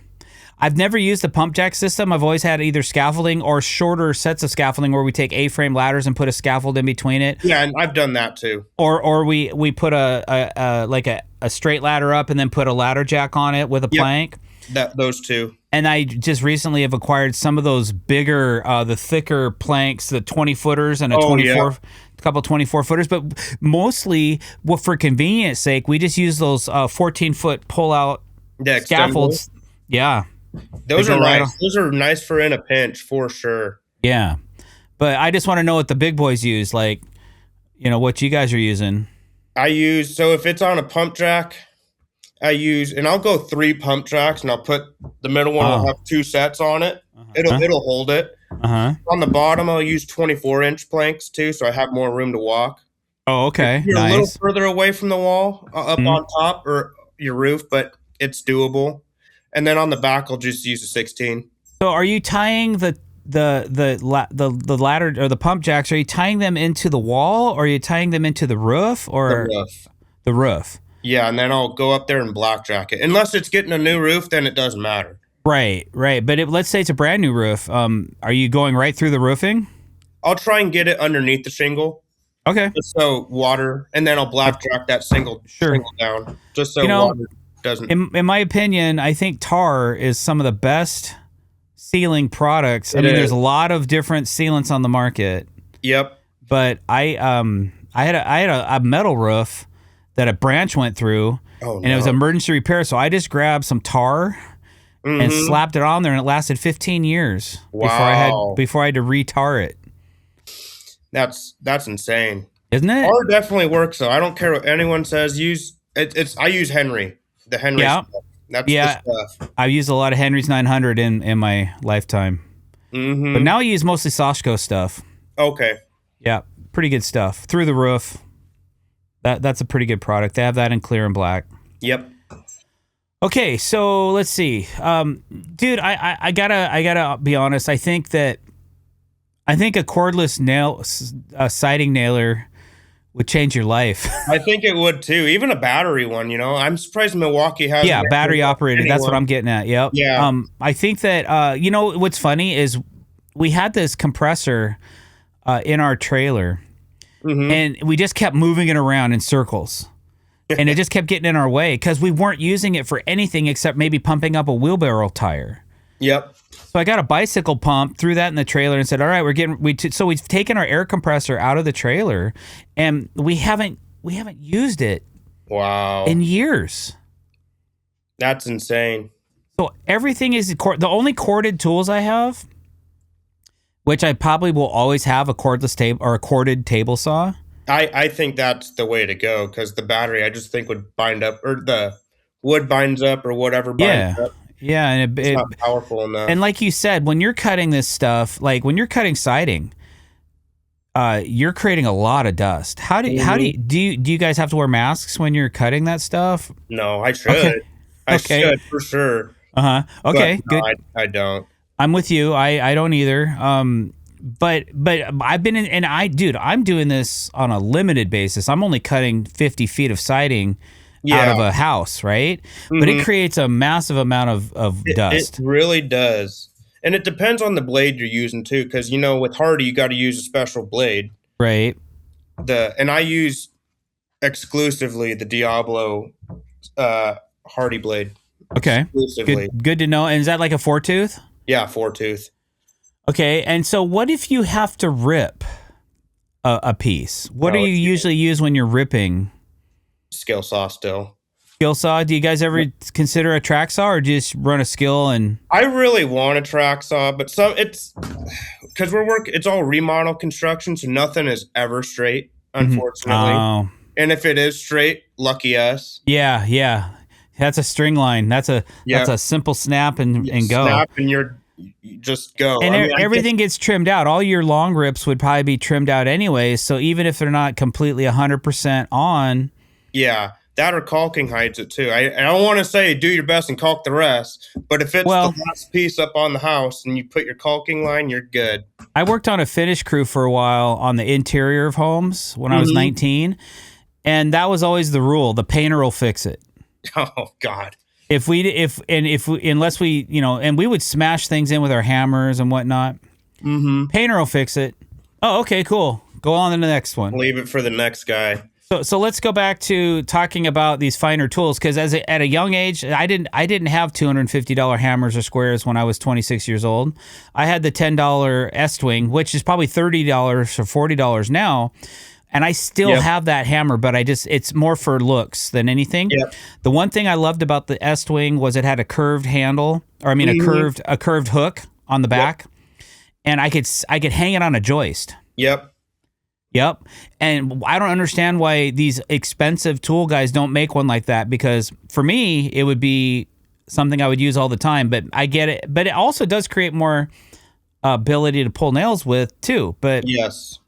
I've never used the pump jack system. I've always had either scaffolding or shorter sets of scaffolding where we take A-frame ladders and put a scaffold in between it. Yeah, and I've done that too. Or we put a straight ladder up and then put a ladder jack on it with a plank. Those two. And I just recently have acquired some of those bigger, the thicker planks, the 20-footers and a 24-footers. But mostly, for convenience sake, we just use those 14-foot pull-out scaffolds. Yeah. Those are nice. Those are nice for in a pinch, for sure. Yeah. But I just want to know what the big boys use, like, you know, what you guys are using. So if it's on a pump jack, and I'll go 3 pump jacks, and I'll put the middle one, will have 2 sets on it. It'll hold it. On the bottom, I'll use 24-inch planks too, so I have more room to walk. Oh, okay. You're a little further away from the wall, up on top or your roof, but it's doable. And then on the back, I'll just use a 16. So are you tying the ladder or the pump jacks? Are you tying them into the wall, or are you tying them into the roof, or the roof? Yeah, and then I'll go up there and blackjack it. Unless it's getting a new roof, then it doesn't matter. Right. But let's say it's a brand new roof. Are you going right through the roofing? I'll try and get it underneath the shingle. Okay. Just so water, and then I'll blackjack that shingle down, just so water doesn't. In my opinion, I think tar is some of the best sealing products. I mean, there's a lot of different sealants on the market. Yep. But I had a metal roof that a branch went through, and it was emergency repair. So I just grabbed some tar and slapped it on there, and it lasted 15 years before I had to re-tar it. That's insane. isn't it? Or definitely works though. I don't care what anyone says. I use Henry, the Henry Yeah. stuff. That's Yeah. the stuff. I've used a lot of Henry's 900 in my lifetime. But now I use mostly Soshko stuff. Okay. Yeah, pretty good stuff. Through the roof. That's a pretty good product. They have that in clear and black. Yep. Okay, so let's see. Dude, I gotta be honest. I think a cordless siding nailer would change your life. I think it would too. Even a battery one, I'm surprised Milwaukee has. Yeah, battery operated. That's what I'm getting at. Yep. Yeah. I think that what's funny is we had this compressor in our trailer, and we just kept moving it around in circles. And it just kept getting in our way because we weren't using it for anything except maybe pumping up a wheelbarrow tire. Yep. So I got a bicycle pump, threw that in the trailer, and said, "All right, so we've taken our air compressor out of the trailer, and we haven't used it Wow. in years. That's insane. So everything is the only corded tools I have, which I probably will always have a cordless table or a corded table saw. I think that's the way to go because the battery I just think would bind up, or the wood binds up, or whatever binds up. Yeah, and It's not powerful enough. And like you said, when you're cutting this stuff, like when you're cutting siding, you're creating a lot of dust. How do you guys have to wear masks when you're cutting that stuff? No, I should. Okay. I should for sure. Okay, But no, good. I don't. I'm with you. I don't either. But I've been in, and I'm doing this on a limited basis. I'm only cutting 50 feet of siding out of a house, right? But it creates a massive amount of dust. It really does. And it depends on the blade you're using too, because with Hardy you got to use a special blade. Right. And I use exclusively the Diablo Hardy blade. Okay. Exclusively. Good to know. And is that like a 4-tooth? Yeah, 4-tooth. Okay. And so what if you have to rip a piece? What do you usually use when you're ripping? Skill saw still. Skill saw? Do you guys ever consider a track saw, or just run a skill and? I really want a track saw, but it's because it's all remodel construction, so nothing is ever straight, unfortunately. Oh. And if it is straight, lucky us. Yeah. That's a string line. That's a simple snap and go. Snap and you just go. And everything gets trimmed out. All your long rips would probably be trimmed out anyway. So even if they're not completely 100% on. Yeah, that or caulking hides it too. I don't want to say do your best and caulk the rest, but if it's the last piece up on the house and you put your caulking line, you're good. I worked on a finish crew for a while on the interior of homes when I was 19, and that was always the rule. The painter will fix it. Oh God. Unless we, and we would smash things in with our hammers and whatnot. Painter will fix it. Oh, okay, cool. Go on to the next one. Leave it for the next guy. So let's go back to talking about these finer tools, because at a young age, I didn't have $250 hammers or squares when I was 26 years old. I had the $10 Estwing, which is probably $30 or $40 now, and I still have that hammer, but it's more for looks than anything. Yep. The one thing I loved about the Estwing was it had a curved handle, or a curved hook on the back, and I could hang it on a joist. Yep. And I don't understand why these expensive tool guys don't make one like that, because for me, it would be something I would use all the time, but I get it. But it also does create more ability to pull nails with too. But yes,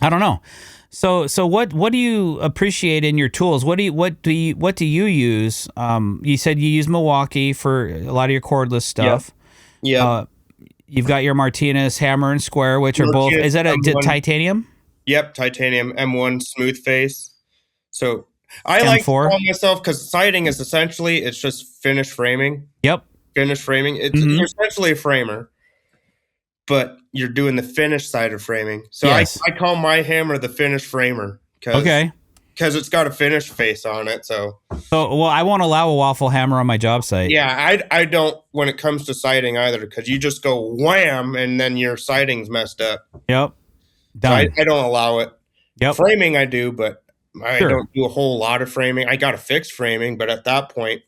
I don't know. So what do you appreciate in your tools? What do you use? You said you use Milwaukee for a lot of your cordless stuff. Yeah. You've got your Martinez hammer and square, which are both. Is that a titanium? Yep, titanium M1 smooth face. So I like to call myself, because siding is essentially, it's just finished framing. Yep. Finished framing. It's essentially a framer, but you're doing the finished side of framing. So I call my hammer the finished framer. Because it's got a finished face on it. So I won't allow a waffle hammer on my job site. Yeah, I don't when it comes to siding either, because you just go wham and then your siding's messed up. Yep. So I don't allow it. Yep. Framing I do, but I don't do a whole lot of framing. I got a fixed framing, but at that point,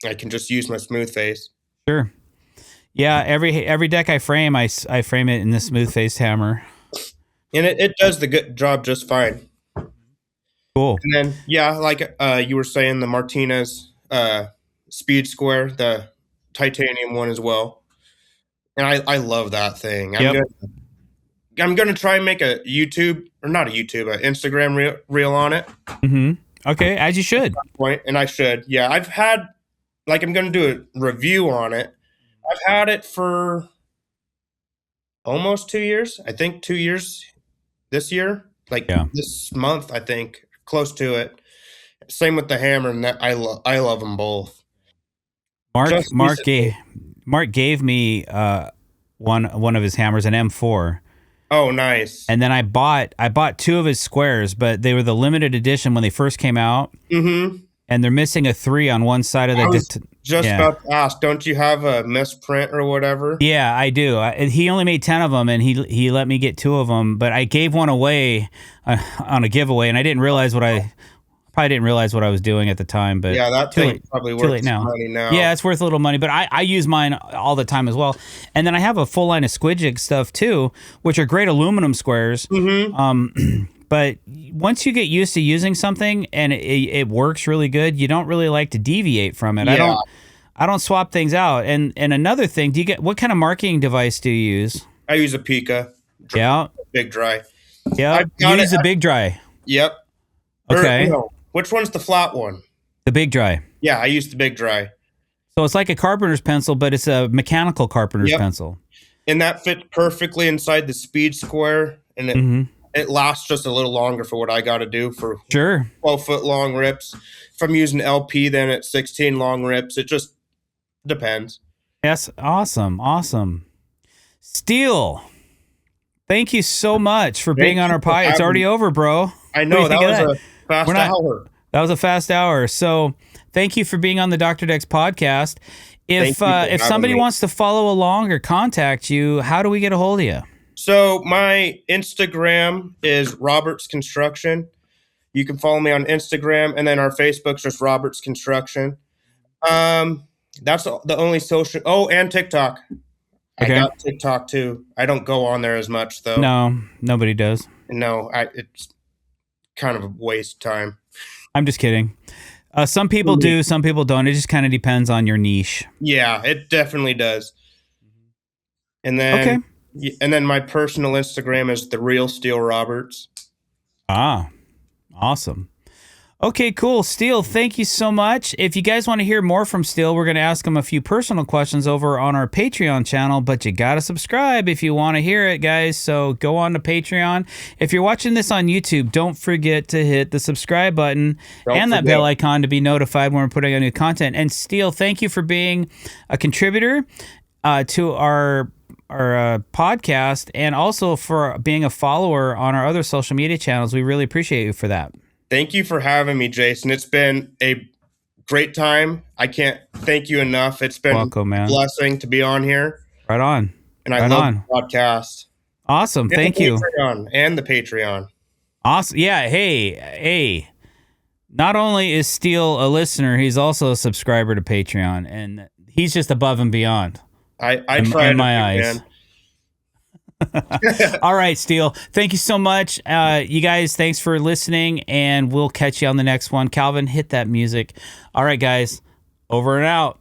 I can just use my smooth face. Sure. Yeah, every deck I frame, I frame it in the smooth faced hammer. And it does the good job just fine. Cool. And then, yeah, like you were saying, the Martinez Speed Square, the titanium one as well. And I love that thing. Yep. I'm gonna try and make a YouTube, or not a YouTube, an Instagram reel on it. Mm-hmm. Okay, as you should. And I should. Yeah, I've had, like, I'm gonna do a review on it. I've had it for almost 2 years. I think 2 years this year. Like this month, I think, close to it. Same with the hammer, and that I love them both. Mark gave me one of his hammers, an M4. Oh, nice. And then I bought 2 of his squares, but they were the limited edition when they first came out. Mm-hmm. And they're missing a 3 on one side of the. I was just about to ask, don't you have a misprint or whatever? Yeah, I do. He only made 10 of them, and he let me get 2 of them. But I gave one away on a giveaway, and I didn't realize what I was doing at the time. But yeah, that thing probably worth money now. Yeah, it's worth a little money. But I use mine all the time as well. And then I have a full line of Squidjig stuff too, which are great aluminum squares. Mm-hmm. But once you get used to using something and it works really good, you don't really like to deviate from it. Yeah. I don't swap things out. And another thing, what kind of marking device do you use? I use a Pika. Yeah. Big dry. Yeah. You use the big dry. Yep. Okay. No, which one's the flat one? The big dry. Yeah, I use the big dry. So it's like a carpenter's pencil, but it's a mechanical carpenter's pencil. And that fits perfectly inside the speed square, and it lasts just a little longer for what I got to do for 12-foot long rips. If I'm using LP, then it's 16 long rips. It just depends. Yes, awesome. Steele, thank you so much for being on our podcast. It's already over, bro. I know, that was a fast hour. That was a fast hour. So thank you for being on the Dr. Dex podcast. If somebody wants to follow along or contact you, how do we get a hold of you? So my Instagram is Roberts Construction. You can follow me on Instagram, and then our Facebook's just Roberts Construction. That's the only social. Oh, and TikTok. Okay. I got TikTok too. I don't go on there as much though. No, nobody does. No, it's kind of a waste of time. I'm just kidding. Some people do, some people don't. It just kind of depends on your niche. Yeah, it definitely does. And then, and then my personal Instagram is The Real Steele Roberts. Ah, awesome. Okay, cool. Steele, thank you so much. If you guys want to hear more from Steele, we're going to ask him a few personal questions over on our Patreon channel, but you got to subscribe if you want to hear it, guys. So go on to Patreon. If you're watching this on YouTube, don't forget to hit the subscribe button and that bell icon to be notified when we're putting out new content. And Steele, thank you for being a contributor to our podcast, and also for being a follower on our other social media channels. We really appreciate you for that. Thank you for having me, Jason. It's been a great time. I can't thank you enough. It's been a blessing to be on here. Right on. And I love the podcast. Awesome. Thank you. And the Patreon. Awesome. Yeah. Hey. Not only is Steele a listener, he's also a subscriber to Patreon, and he's just above and beyond. I try in my eyes. All right, Steele. Thank you so much. You guys, thanks for listening, and we'll catch you on the next one. Calvin, hit that music. All right, guys. Over and out.